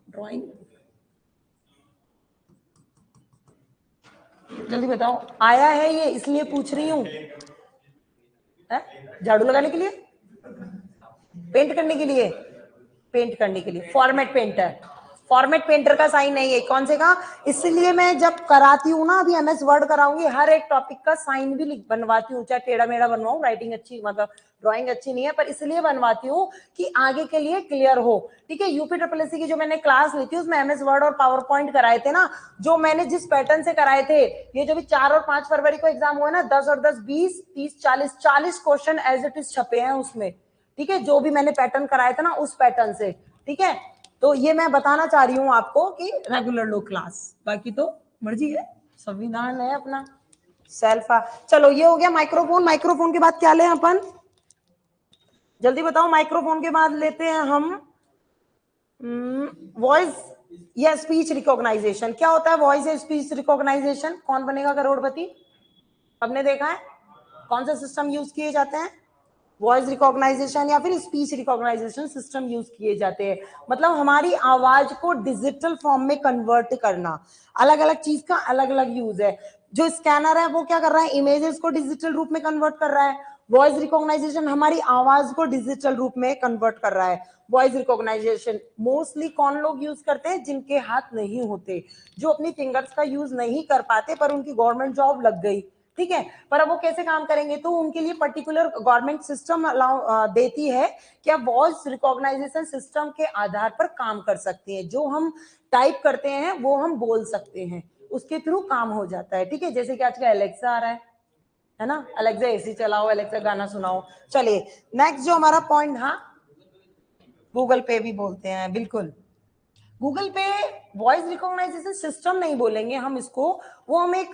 ड्राइंग जल्दी बताओ, आया है ये इसलिए पूछ रही हूँ, झाड़ू लगाने के लिए, पेंट करने के लिए, पेंट करने के लिए, फॉर्मेट पेंटर, फॉर्मेट पेंटर का साइन नहीं है, कौन से का, इसलिए मैं जब कराती हूँ ना, अभी एमएस वर्ड कराऊंगी, हर एक टॉपिक का साइन भी बनवाती हूँ, चाहे टेढ़ा मेढ़ा बनवाऊं, राइटिंग अच्छी मतलब ड्राइंग अच्छी नहीं है, पर इसलिए बनवाती हूँ कि आगे के लिए क्लियर हो, ठीक है। यूपी ट्रिपल एससी की जो मैंने क्लास ली थी उसमें एमएस वर्ड और पावर पॉइंट कराए थे ना, जो मैंने जिस पैटर्न से कराए थे, ये जो भी 4 और 5 फरवरी को एग्जाम हुआ ना, 10 और 10 20 30 40 क्वेश्चन एज इट इज छपे हैं उसमें, ठीक है, जो भी मैंने पैटर्न कराया था ना उस पैटर्न से, ठीक है। तो ये मैं बताना चाह रही हूँ आपको कि रेगुलर लो क्लास, बाकी तो मर्जी है, संविधान है अपना, सेल्फ। चलो ये हो गया माइक्रोफोन, माइक्रोफोन के बाद क्या लें अपन, जल्दी बताओ, माइक्रोफोन के बाद लेते हैं हम वॉइस या स्पीच रिकॉग्नाइजेशन। क्या होता है वॉइस या स्पीच रिकॉग्नाइजेशन, कौन बनेगा करोड़पति, सबने देखा है, कौन से सिस्टम यूज किए जाते हैं, वॉइस रिकॉग्नाइजेशन या फिर स्पीच रिकॉग्नाइजेशन सिस्टम यूज किए जाते हैं। मतलब हमारी आवाज को डिजिटल फॉर्म में कन्वर्ट करना, अलग अलग चीज का अलग अलग यूज है। जो स्कैनर है वो क्या कर रहा है, इमेजेस को डिजिटल रूप में कन्वर्ट कर रहा है, वॉइस रिकॉग्नाइजेशन हमारी आवाज को डिजिटल रूप में कन्वर्ट कर रहा है। वॉइस रिकॉग्नाइजेशन मोस्टली कौन लोग यूज करते हैं, जिनके हाथ नहीं होते, जो अपनी फिंगर्स का यूज नहीं कर पाते पर उनकी गवर्नमेंट जॉब लग गई, ठीक है, पर अब वो कैसे काम करेंगे, तो उनके लिए पर्टिकुलर गवर्नमेंट सिस्टम देती है कि आप वॉइस रिकॉग्नाइजेशन सिस्टम के आधार पर काम कर सकते हैं, जो हम टाइप करते हैं वो हम बोल सकते हैं, उसके थ्रू काम हो जाता है, ठीक है। जैसे कि आज का एलेक्सा आ रहा है ना, एलेक्सा एसी चलाओ, एलेक्सा गाना सुनाओ। चलिए नेक्स्ट जो हमारा पॉइंट, हाँ गूगल पे भी बोलते हैं, बिल्कुल गूगल पे वॉइस रिकॉग्नाइजेशन सिस्टम नहीं बोलेंगे हम इसको, वो हम एक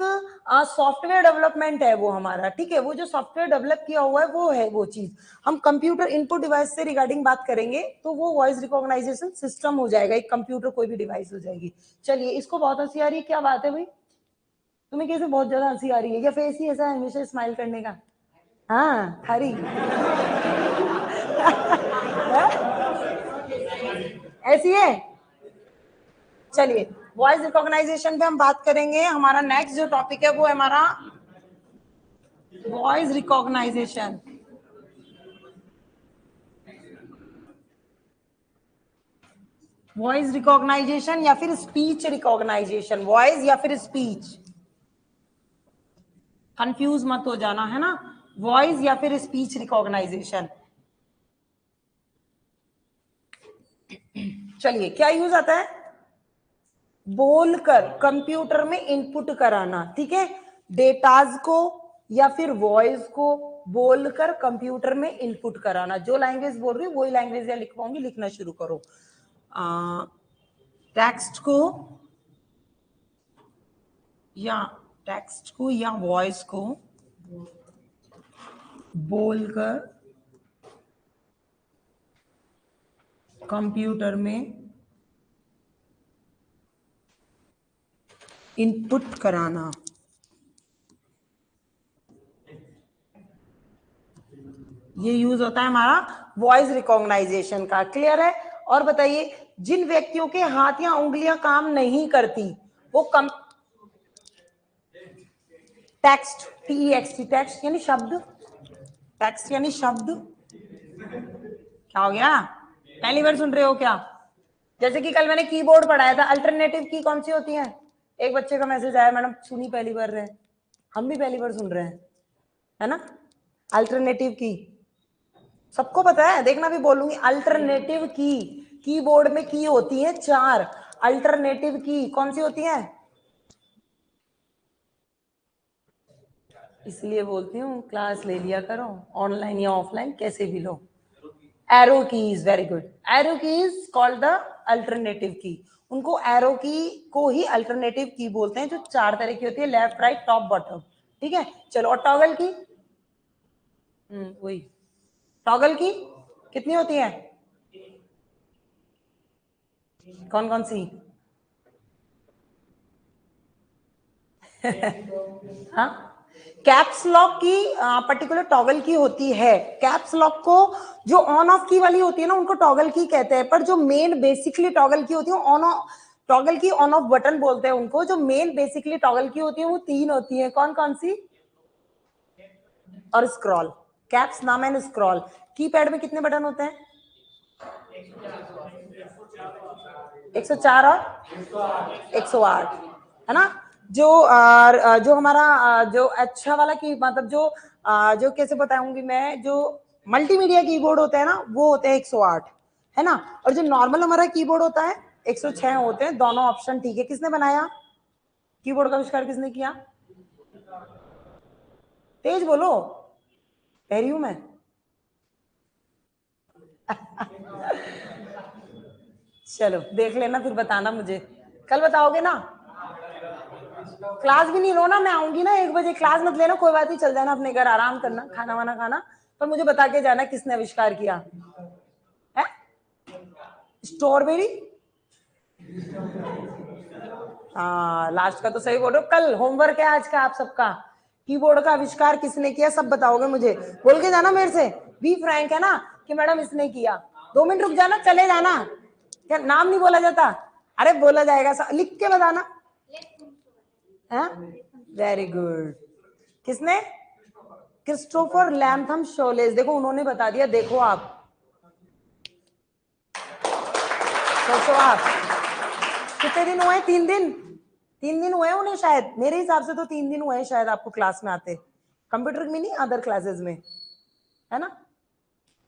सॉफ्टवेयर डेवलपमेंट है वो हमारा, ठीक है, वो जो सॉफ्टवेयर डेवलप किया हुआ है वो है वो चीज, हम कंप्यूटर इनपुट डिवाइस से रिगार्डिंग बात करेंगे तो वो वॉइस रिकॉग्नाइजेशन सिस्टम हो जाएगा, एक कंप्यूटर कोई भी डिवाइस हो जाएगी। चलिए इसको बहुत हंसी आ रही है, क्या बात है भाई, तुम्हें कैसे बहुत ज्यादा हंसी आ रही है, या फेस ही ऐसा है हमेशा स्माइल करने का, हाँ हरी ऐसी है। चलिए वॉइस रिकॉग्नाइजेशन पे हम बात करेंगे, हमारा नेक्स्ट जो टॉपिक है वो है हमारा वॉइस रिकॉग्नाइजेशन। वॉइस रिकॉग्नाइजेशन या फिर स्पीच रिकॉग्नाइजेशन, वॉइस या फिर स्पीच, कंफ्यूज मत हो जाना है ना, वॉइस या फिर स्पीच रिकॉग्नाइजेशन। चलिए क्या यूज आता है, बोलकर कंप्यूटर में इनपुट कराना, ठीक है, डेटाज को या फिर वॉइस को बोलकर कंप्यूटर में इनपुट कराना, जो लैंग्वेज बोल रही हूँ वही लैंग्वेज या लिख पाऊंगी, लिखना शुरू करो। टेक्स्ट को या वॉइस को बोलकर कंप्यूटर में इनपुट कराना, ये यूज होता है हमारा वॉइस रिकॉग्नाइजेशन का। क्लियर है? और बताइए, जिन व्यक्तियों के हाथ या उंगलियां काम नहीं करती वो कम टेक्स्ट, टेक्स्ट, टेक्स्ट यानी शब्द, टेक्स्ट यानी शब्द। क्या हो गया? पहली बार सुन रहे हो क्या? जैसे कि कल मैंने कीबोर्ड पढ़ाया था, अल्टरनेटिव की कौन सी होती है? एक बच्चे का मैसेज आया, मैडम सुनी पहली बार रहे, हम भी पहली बार सुन रहे हैं, है ना? अल्टरनेटिव की सबको पता है, देखना भी बोलूंगी। अल्टरनेटिव की, कीबोर्ड में की होती है 4, अल्टरनेटिव की कौन सी होती है? इसलिए बोलती हूँ क्लास ले लिया करो, ऑनलाइन या ऑफलाइन कैसे भी लो। Arrow keys, very good. Arrow keys called the alternative key. उनको एरो की को ही अल्टरनेटिव की बोलते हैं, जो 4 तरह की होती है, लेफ्ट राइट टॉप बॉटम। ठीक है, चलो। और टॉगल की, वही टॉगल की कितनी होती है? कौन कौन सी? हाँ, कैप्स लॉक की पर्टिकुलर टॉगल की होती है। कैप्स लॉक को जो ऑन ऑफ की वाली होती है ना, उनको टॉगल की कहते हैं, पर जो मेन बेसिकली टॉगल की होती है ऑन ऑफ, टॉगल की ऑन ऑफ बटन बोलते हैं उनको। जो मेन बेसिकली टॉगल की होती है वो 3 होती है। कौन कौन सी? और स्क्रॉल, कैप्स, नाम एंड स्क्रॉल। कीपैड में कितने बटन होते हैं? 104 और 108, है ना? जो हमारा जो अच्छा वाला की मतलब जो कैसे बताऊंगी मैं, जो मल्टीमीडिया कीबोर्ड होता है ना, वो होते हैं 108, है ना? और जो नॉर्मल हमारा कीबोर्ड होता है 106 होते हैं। दोनों ऑप्शन ठीक है। किसने बनाया कीबोर्ड का आविष्कार? किसने किया? तेज बोलो, कह रही हूं मैं। चलो देख लेना, फिर बताना मुझे। कल बताओगे ना? क्लास भी नहीं लो ना, मैं आऊंगी ना 1 बजे। क्लास मत लेना, कोई बात नहीं, चल जाना अपने घर, आराम करना, खाना वाना खाना, पर मुझे बता के जाना किसने आविष्कार किया है। स्ट्रॉबेरी, हाँ लास्ट का तो सही बोलो। कल होमवर्क है आज का आप सबका, कीबोर्ड का आविष्कार किसने किया सब बताओगे मुझे। बोल के जाना मेरे से, बी फ्रैंक, है ना, कि मैडम इसने किया। 2 मिनट रुक जाना, चले जाना। क्या नाम नहीं बोला जाता? अरे बोला जाएगा, लिख के बताना। Very good. किसने? क्रिस्टोफर लैम्थम शोलेस। देखो उन्होंने बता दिया, देखो आप, सोचो आप। कितने दिन हुए? 3 दिन, 3 दिन हुए उन्हें शायद, मेरे हिसाब से तो 3 दिन हुए शायद आपको क्लास में आते, कंप्यूटर में नहीं, अदर क्लासेस में, है ना?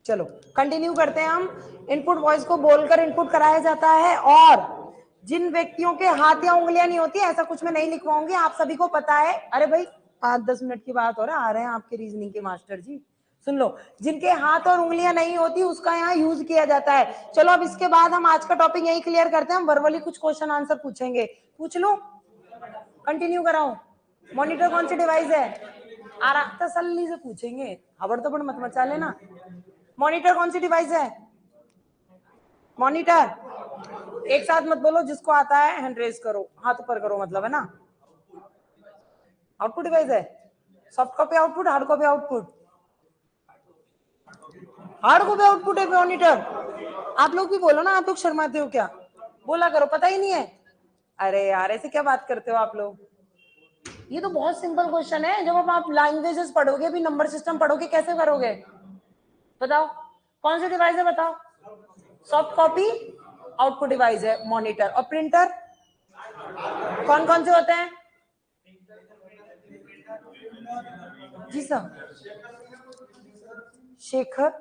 चलो कंटिन्यू करते हैं हम। इनपुट वॉइस को बोलकर इनपुट कराया जाता है, और जिन व्यक्तियों के हाथ या उंगलियां नहीं होती, ऐसा कुछ मैं नहीं लिखवाऊंगी, आप सभी को पता है। अरे भाई 5-10 मिनट की बात हो रहा है, आ रहे हैं आपके रीजनिंग के मास्टर जी। सुन लो, जिनके हाथ और उंगलियां नहीं होती उसका यहाँ यूज किया जाता है। चलो अब इसके बाद हम आज का टॉपिक यही क्लियर करते हैं। हम वर्बली कुछ क्वेश्चन आंसर पूछेंगे, पूछ लो, कंटिन्यू कराओ। मॉनिटर कौन सी डिवाइस है? आराम तसल्ली से पूछेंगे, हबड़ तबड़ मत मचा लेना। मॉनिटर कौन सी डिवाइस है? मॉनिटर, एक साथ मत बोलो, जिसको आता है हैंड रेज करो, हाथ ऊपर करो, मतलब, है ना? आउटपुट डिवाइस है, soft copy output, hard copy output, hard copy output है मॉनिटर। आप लोग भी बोलो ना, आप लोग शर्माते हो क्या? बोला करो, पता ही नहीं है। अरे यार ऐसे क्या बात करते हो आप लोग? ये तो बहुत सिंपल क्वेश्चन है। जब आप लैंग्वेजेस पढ़ोगे, भी नंबर सिस्टम पढ़ोगे, कैसे करोगे? बताओ कौन सी डिवाइस है, बताओ। सॉफ्ट कॉपी आउटपुट डिवाइस है मॉनिटर। और प्रिंटर कौन कौन से होते हैं? जी सर, शेखर,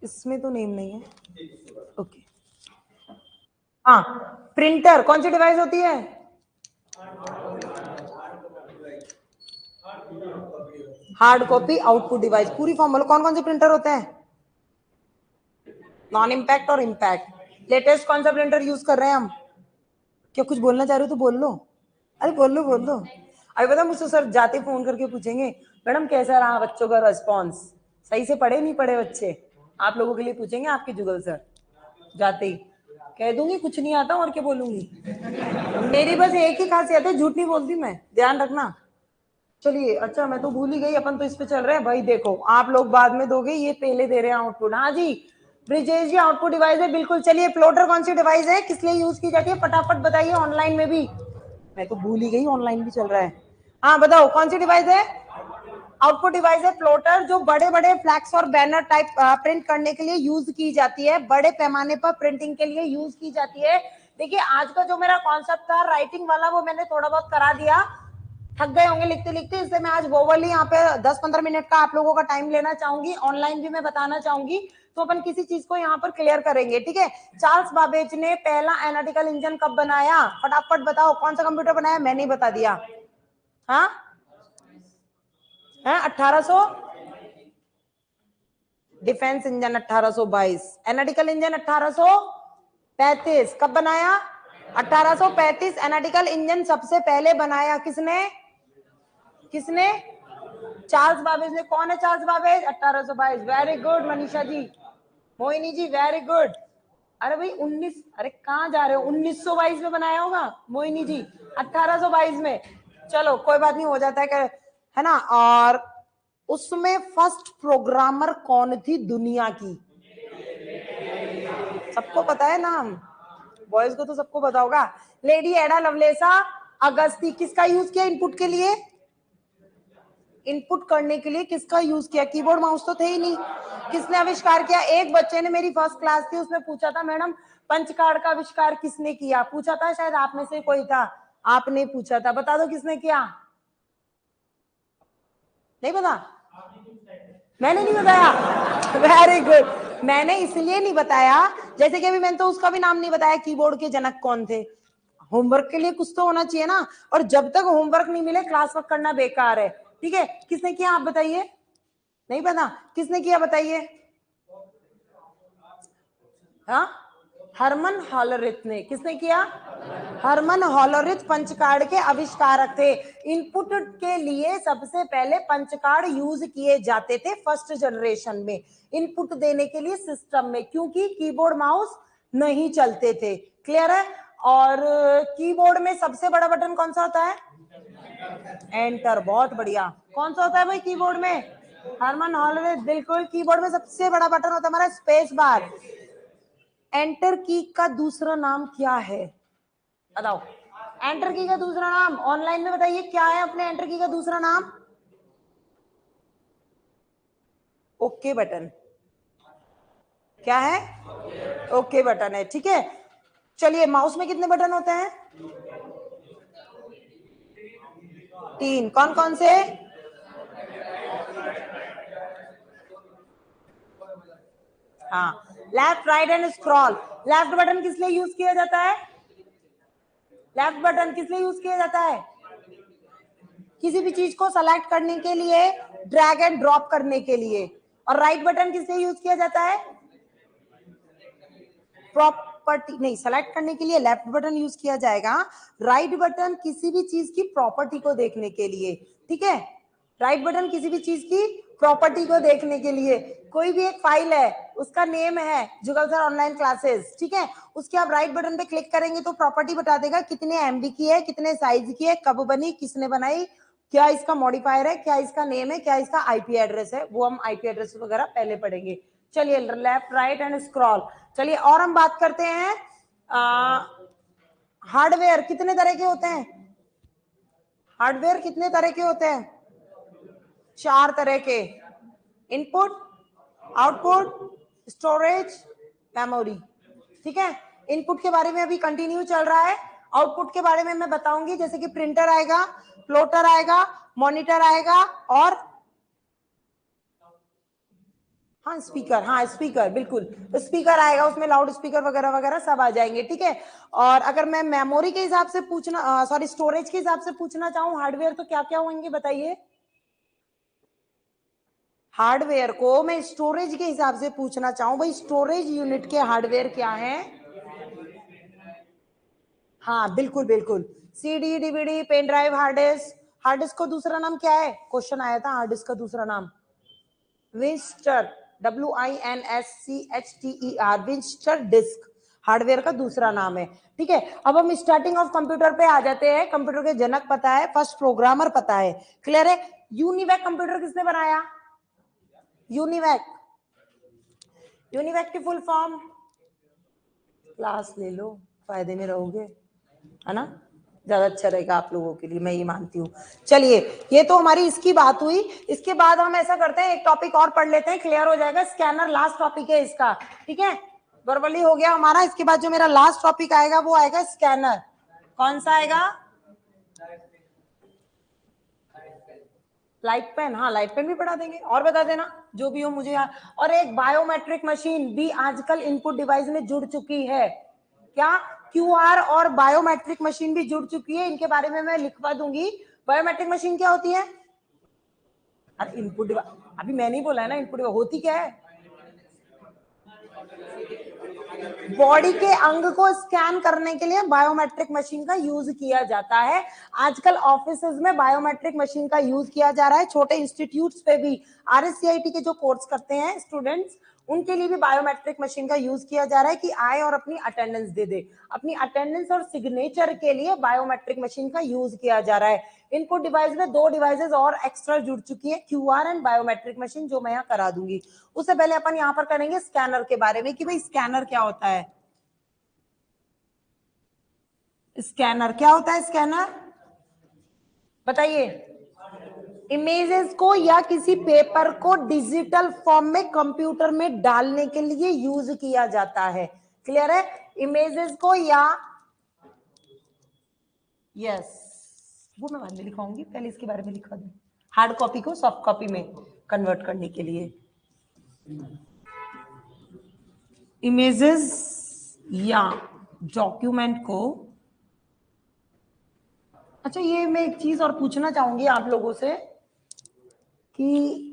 इसमें तो नेम नहीं है, ओके। हाँ, प्रिंटर कौन सी डिवाइस होती है? Hard copy output device. पूरी फॉर्म बोलो, कौन कौन से प्रिंटर होते हैं? नॉन इम्पैक्ट और इम्पैक्ट। लेटेस्ट कौन सा प्रिंटर यूज कर रहे हैं हम? क्या कुछ बोलना चाह रहे हो तो बोल लो, अरे बोल लो बोल लो। अभी पता मुझसे सर जाते फोन करके पूछेंगे, मैडम कैसा रहा बच्चों का रेस्पॉन्स, सही से पढ़े नहीं पढ़े बच्चे? आप लोगों के लिए पूछेंगे आपके जुगल सर जाते ही। कह दूंगी कुछ नहीं आता और क्या बोलूंगी। मेरी बस एक ही खासियत है, झूठ नहीं बोलती मैं, ध्यान रखना। चलिए अच्छा, मैं तो भूल ही गई, अपन तो इस पे चल रहे हैं भाई। देखो आप लोग बाद में दोगे, ये पहले दे रहे हैं आउटपुट। हाँ जी ब्रिजेश जी, आउटपुट डिवाइस है बिल्कुल। चलिए प्लॉटर कौन सी डिवाइस है, किस लिए यूज की जाती है, फटाफट बताइए। ऑनलाइन में भी, मैं तो भूल ही गई, ऑनलाइन भी चल रहा है। हाँ बताओ कौन सी डिवाइस है। आउटपुट डिवाइस है प्लॉटर, जो बड़े बड़े फ्लैक्स और बैनर टाइप प्रिंट करने के लिए यूज की जाती है, बड़े पैमाने पर प्रिंटिंग के लिए यूज की जाती है। देखिए आज का जो मेरा कॉन्सेप्ट था राइटिंग वाला, वो मैंने थोड़ा बहुत करा दिया, थक गए होंगे लिखते लिखते, इसलिए मैं आज वोवली यहाँ पे 10-15 मिनट का आप लोगों का टाइम लेना चाहूंगी। ऑनलाइन भी मैं बताना चाहूंगी, तो अपन किसी चीज को यहाँ पर क्लियर करेंगे, ठीक है। चार्ल्स बाबेज ने पहला एनालिटिकल इंजन कब बनाया, फटाफट बताओ। कौन सा कंप्यूटर बनाया, मैंने ही बता दिया। हाँ है 1800, डिफेंस इंजन 1822, एनालिटिकल इंजन 1835। कब बनाया, 1835 एनालिटिकल इंजन सबसे पहले बनाया किसने, किसने, चार्ल्स बाबेज ने। कौन है Charles Babbage, 1822। Very good Manisha ji, Mohini ji very good. अरे भाई 19, अरे कहाँ जा रहे हो, 1922 में बनाया होगा मोहिनी जी, 1822 में। चलो कोई बात नहीं, हो जाता है ना। और उसमें फर्स्ट प्रोग्रामर कौन थी दुनिया की, सबको पता है नाम, बॉयज को तो सबको पता होगा। लेडी एडा लवलेसा अगस्ती। किसका यूज किया इनपुट के लिए, इनपुट करने के लिए किसका यूज किया, कीबोर्ड माउस तो थे ही नहीं। किसने आविष्कार किया, एक बच्चे ने, मेरी फर्स्ट क्लास थी, उसने पूछा था मैडम पंच कार्ड का आविष्कार किसने किया, पूछा था, शायद आप में से कोई था, आपने पूछा था, बता दो किसने किया। नहीं पता, मैंने नहीं बताया। वेरी गुड, मैंने इसलिए नहीं बताया, जैसे कि अभी मैंने तो उसका भी नाम नहीं बताया, कीबोर्ड के जनक कौन थे। होमवर्क के लिए कुछ तो होना चाहिए ना, और जब तक होमवर्क नहीं मिले क्लास वर्क करना बेकार है, ठीक है। किसने किया आप बताइए, नहीं पता किसने किया बताइए। हाँ हरमन हॉलरिथ ने, किसने किया, हरमन हॉलरिथ पंच कार्ड के आविष्कारक थे। इनपुट के लिए सबसे पहले पंच कार्ड यूज किए जाते थे फर्स्ट जनरेशन में, इनपुट देने के लिए सिस्टम में, क्योंकि कीबोर्ड माउस नहीं चलते थे। क्लियर है। और कीबोर्ड में सबसे बड़ा बटन कौन सा होता है, एंटर। बहुत बढ़िया। कौन सा होता है भाई कीबोर्ड में, हरमन हॉलरिथ, बिल्कुल। कीबोर्ड में सबसे बड़ा बटन होता है हमारा स्पेस बार। एंटर की का दूसरा नाम क्या है, बताओ। एंटर की का दूसरा नाम ऑनलाइन में बताइए, क्या है अपने एंटर की का दूसरा नाम, ओके बटन। क्या है, ओके बटन है, ठीक है। चलिए माउस में कितने बटन होते हैं, 3। कौन कौन से, हाँ left right and scroll. Left button किस लिए यूज किया जाता है, लेफ्ट बटन किस लिए यूज किया जाता है, किसी भी चीज को सेलेक्ट करने के लिए, ड्रैग एंड ड्रॉप करने के लिए। और राइट बटन किस लिए यूज किया जाता है, प्रॉपर्टी नहीं, सेलेक्ट करने के लिए लेफ्ट बटन यूज किया जाएगा। राइट बटन किसी भी चीज की प्रॉपर्टी को देखने के लिए, ठीक है। राइट बटन किसी भी चीज की प्रॉपर्टी को देखने के लिए, कोई भी एक फाइल है, उसका नेम है जुगल सर ऑनलाइन क्लासेस, ठीक है, उसके आप राइट बटन पे क्लिक करेंगे तो प्रॉपर्टी बता देगा कितने एमबी की है, कितने साइज की है, कब बनी, किसने बनाई, क्या इसका मॉडिफायर है, क्या इसका नेम है, क्या इसका आईपी एड्रेस है। वो हम आईपी एड्रेस वगैरह पहले पढ़ेंगे। चलिए लेफ्ट राइट एंड स्क्रॉल। चलिए और हम बात करते हैं, हार्डवेयर कितने तरह के होते हैं, हार्डवेयर कितने तरह के होते हैं, 4 तरह के, इनपुट, आउटपुट, स्टोरेज, मेमोरी, ठीक है। इनपुट के बारे में अभी कंटिन्यू चल रहा है, आउटपुट के बारे में मैं बताऊंगी, जैसे कि प्रिंटर आएगा, प्लॉटर आएगा, मॉनिटर आएगा, और हाँ स्पीकर, हाँ स्पीकर बिल्कुल, स्पीकर आएगा, उसमें लाउड स्पीकर वगैरह वगैरह सब आ जाएंगे, ठीक है। और अगर मैं मेमोरी के हिसाब से पूछना, सॉरी स्टोरेज के हिसाब से पूछना चाहूँ हार्डवेयर, तो क्या क्या होंगे बताइए। हार्डवेयर को मैं स्टोरेज के हिसाब से पूछना चाहूँ, भाई स्टोरेज यूनिट के हार्डवेयर क्या है, हाँ बिल्कुल बिल्कुल, CD, DVD, pen drive, hard disk. Hard disk को दूसरा नाम क्या है, क्वेश्चन आया था, हार्ड डिस्क का दूसरा नाम विंस्टर, WINSCHTER, विंस्टर डिस्क। हार्डवेयर का दूसरा नाम है। ठीक है, अब हम स्टार्टिंग ऑफ कंप्यूटर पे आ जाते हैं। कंप्यूटर के जनक पता है, फर्स्ट प्रोग्रामर पता है, क्लियर है। यूनिवैक कंप्यूटर किसने बनाया? यूनिवैक। यूनिवैक की फुल फॉर्म, क्लास ले लो, फायदे में रहोगे, है ना, ज्यादा अच्छा रहेगा आप लोगों के लिए, मैं ये मानती हूँ। चलिए, ये तो हमारी इसकी बात हुई। इसके बाद हम ऐसा करते हैं, एक टॉपिक और पढ़ लेते हैं, क्लियर हो जाएगा। स्कैनर लास्ट टॉपिक है इसका, ठीक है, वर्बली हो गया हमारा। इसके बाद जो मेरा लास्ट टॉपिक आएगा वो आएगा स्कैनर। कौन सा आएगा? लाइट पेन, हाँ लाइट पेन भी पढ़ा देंगे, और बता देना जो भी हो मुझे यार। और एक बायोमेट्रिक मशीन भी आजकल इनपुट डिवाइस में जुड़ चुकी है। क्या? क्यूआर और बायोमेट्रिक मशीन भी जुड़ चुकी है, इनके बारे में मैं लिखवा दूंगी। बायोमेट्रिक मशीन क्या होती है? अरे इनपुट डिवाइस, अभी मैं नहीं बोला है ना इनपुट डिवाइस होती क्या है? बॉडी के अंग को स्कैन करने के लिए बायोमेट्रिक मशीन का यूज किया जाता है। आजकल ऑफिसेज में बायोमेट्रिक मशीन का यूज किया जा रहा है। छोटे इंस्टीट्यूट्स पे भी आरएससीआईटी के जो कोर्स करते हैं स्टूडेंट्स, उनके लिए भी बायोमेट्रिक मशीन का यूज किया जा रहा है कि आए और अपनी अटेंडेंस दे दे। अपनी अटेंडेंस और सिग्नेचर के लिए बायोमेट्रिक मशीन का यूज किया जा रहा है। इनपुट डिवाइस में 2 डिवाइसेस और एक्स्ट्रा जुड़ चुकी है, क्यूआर एंड बायोमेट्रिक मशीन, जो मैं यहाँ करा दूंगी। उससे पहले अपन यहाँ पर करेंगे स्कैनर के बारे में कि भाई स्कैनर क्या होता है। स्कैनर क्या होता है? स्कैनर बताइए। इमेजेस को या किसी पेपर को डिजिटल फॉर्म में कंप्यूटर में डालने के लिए यूज किया जाता है, क्लियर है। इमेजेस को या, यस, वो मैं बाद में लिखाऊंगी, पहले इसके बारे में लिखा दूं। हार्ड कॉपी को सॉफ्ट कॉपी में कन्वर्ट करने के लिए इमेजेस या डॉक्यूमेंट को। अच्छा, ये मैं एक चीज और पूछना चाहूंगी आप लोगों से कि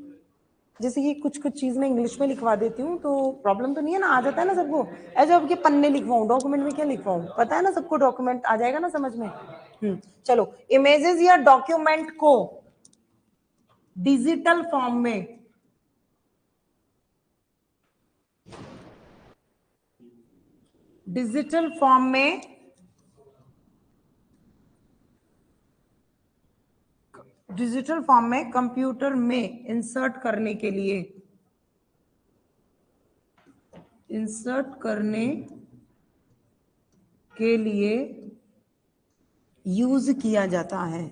जैसे कि कुछ कुछ चीज मैं इंग्लिश में लिखवा देती हूँ तो प्रॉब्लम तो नहीं है ना, आ जाता है ना सबको। ऐसे अब के पन्ने लिखवाऊं, डॉक्यूमेंट में क्या लिखवाऊं, पता है ना सबको, डॉक्यूमेंट आ जाएगा ना समझ में। चलो, इमेजेस या डॉक्यूमेंट को डिजिटल फॉर्म में डिजिटल फॉर्म में डिजिटल फॉर्म में कंप्यूटर में इंसर्ट करने के लिए, इंसर्ट करने के लिए यूज किया जाता है,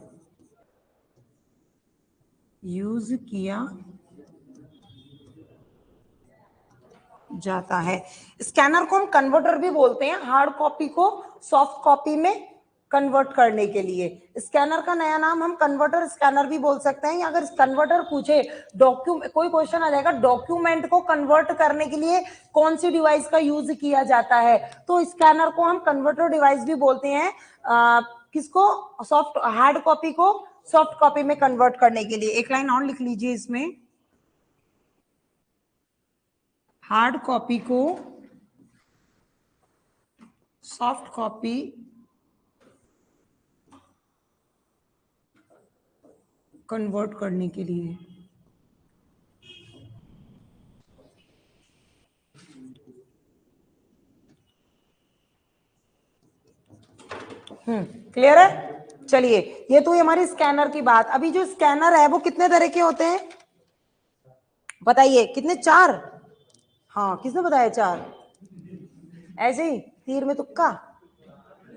यूज किया जाता है। स्कैनर को हम कन्वर्टर भी बोलते हैं, हार्ड कॉपी को सॉफ्ट कॉपी में कन्वर्ट करने के लिए। स्कैनर का नया नाम हम कन्वर्टर स्कैनर भी बोल सकते हैं। अगर कन्वर्टर पूछे, डॉक्यूमेंट कोई क्वेश्चन आ जाएगा, डॉक्यूमेंट को कन्वर्ट करने के लिए कौन सी डिवाइस का यूज किया जाता है, तो स्कैनर को हम कन्वर्टर डिवाइस भी बोलते हैं। किसको? सॉफ्ट, हार्ड कॉपी को सॉफ्ट कॉपी में कन्वर्ट करने के लिए। एक लाइन और लिख लीजिए इसमें, हार्ड कॉपी को सॉफ्ट कॉपी कन्वर्ट करने के लिए। क्लियर है। चलिए, ये तो हमारी स्कैनर की बात। अभी जो स्कैनर है वो कितने तरह के होते हैं बताइए? कितने? 4। हाँ, किसने बताया 4? ऐसे ही तीर में तुक्का,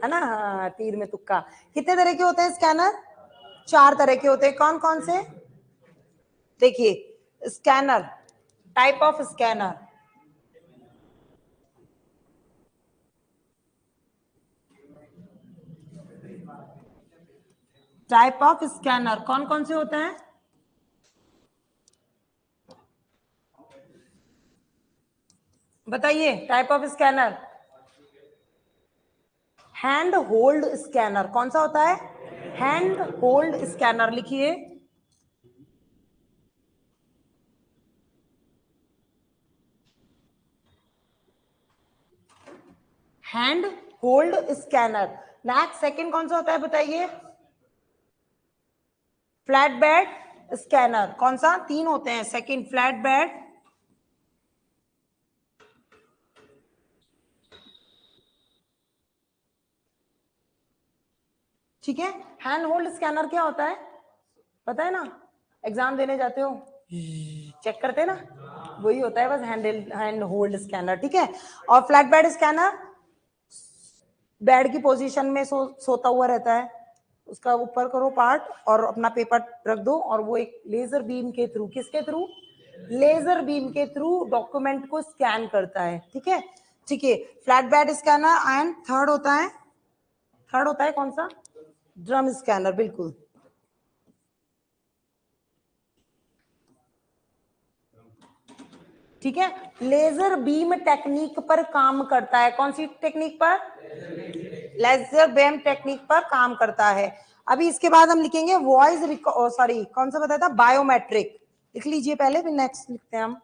है ना, हाँ तीर में तुक्का। कितने तरह के होते हैं स्कैनर? 4 तरह के होते हैं। कौन कौन से? देखिए, scanner, type of scanner, type of scanner कौन कौन से होते हैं? बताइए, type of scanner. Hand hold scanner कौन सा होता है? हैंड होल्ड स्कैनर लिखिए। Hand hold scanner. Next, second कौन सा होता है बताइए? Flat bed scanner. कौन सा? 3 होते हैं। सेकंड, फ्लैट बेड, ठीक है। हैंड होल्ड स्कैनर क्या होता है पता है ना, एग्जाम देने जाते हो चेक करते हैं ना, वही होता है बस हैंड होल्ड स्कैनर। ठीक है। और फ्लैट बेड स्कैनर बेड की पोजीशन में सोता हुआ रहता है, उसका ऊपर करो पार्ट और अपना पेपर रख दो और वो एक लेजर बीम के थ्रू, किसके थ्रू, लेजर बीम के थ्रू डॉक्यूमेंट को स्कैन करता है। ठीक है। ठीक है। Flat bed scanner and third होता है कौन सा, ड्रम स्कैनर। बिल्कुल। ठीक है। लेजर बीम टेक्निक पर काम करता है, कौन सी टेक्निक पर, लेजर बीम टेक्निक पर काम करता है। अभी इसके बाद हम लिखेंगे वॉइस सॉरी कौन सा बताया था, बायोमेट्रिक। लिख लीजिए पहले फिर नेक्स्ट लिखते हैं हम।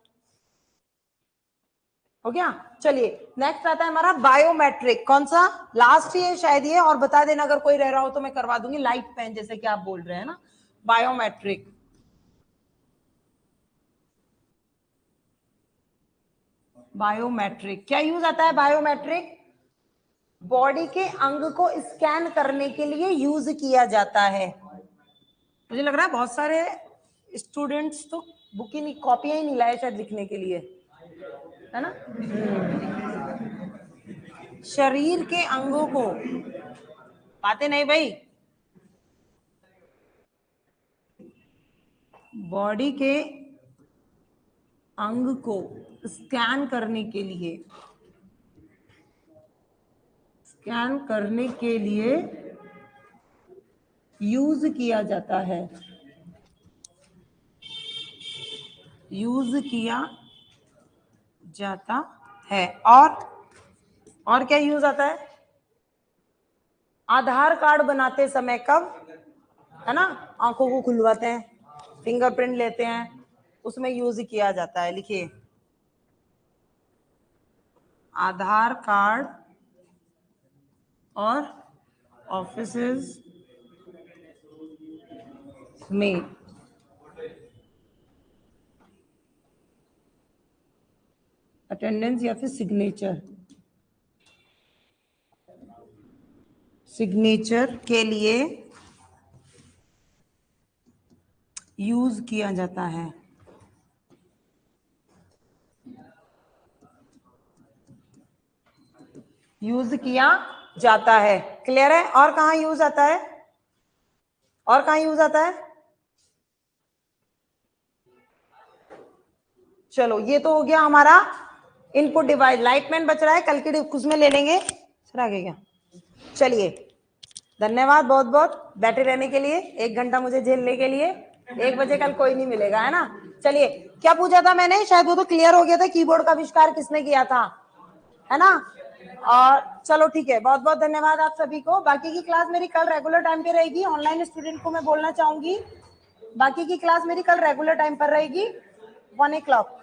हो गया। चलिए नेक्स्ट आता है हमारा बायोमेट्रिक। कौन सा, लास्ट ही है शायद ये, और बता देना अगर कोई रह रहा हो तो मैं करवा दूंगी, लाइट पेन जैसे कि आप बोल रहे हैं ना। बायोमेट्रिक, बायोमेट्रिक क्या यूज आता है, बायोमेट्रिक बॉडी के अंग को स्कैन करने के लिए यूज किया जाता है। मुझे लग रहा है बहुत सारे स्टूडेंट्स तो बुक ही नहीं, कॉपियां ही नहीं लाए शायद लिखने के लिए, है ना। शरीर के अंगों को, बातें नहीं भाई, बॉडी के अंग को स्कैन करने के लिए, स्कैन करने के लिए यूज किया जाता है, यूज किया जाता है। और क्या यूज आता है, आधार कार्ड बनाते समय, कब, है ना, आंखों को खुलवाते हैं, फिंगरप्रिंट लेते हैं, उसमें यूज किया जाता है। लिखिए आधार कार्ड और ऑफिसेज में अटेंडेंस या फिर सिग्नेचर, सिग्नेचर के लिए यूज किया जाता है। यूज किया जाता है। क्लियर है। और कहाँ यूज आता है, और कहाँ यूज आता है, चलो ये तो हो गया हमारा इनपुट डिवाइस। लाइटमैन बच रहा है, कल के उसमें ले लेंगे, सर आगे क्या। चलिए धन्यवाद बहुत बहुत बैठे रहने के लिए, 1 घंटा मुझे झेलने के लिए। 1 बजे कल कोई नहीं मिलेगा, है ना। चलिए क्या पूछा था मैंने, शायद वो तो क्लियर हो गया था, कीबोर्ड का आविष्कार किसने किया था, है ना। और चलो ठीक है, बहुत बहुत धन्यवाद आप सभी को। बाकी की क्लास मेरी कल रेगुलर टाइम पे रहेगी। ऑनलाइन स्टूडेंट को मैं बोलना चाहूंगी, बाकी की क्लास मेरी कल रेगुलर टाइम पर रहेगी 1 o'clock।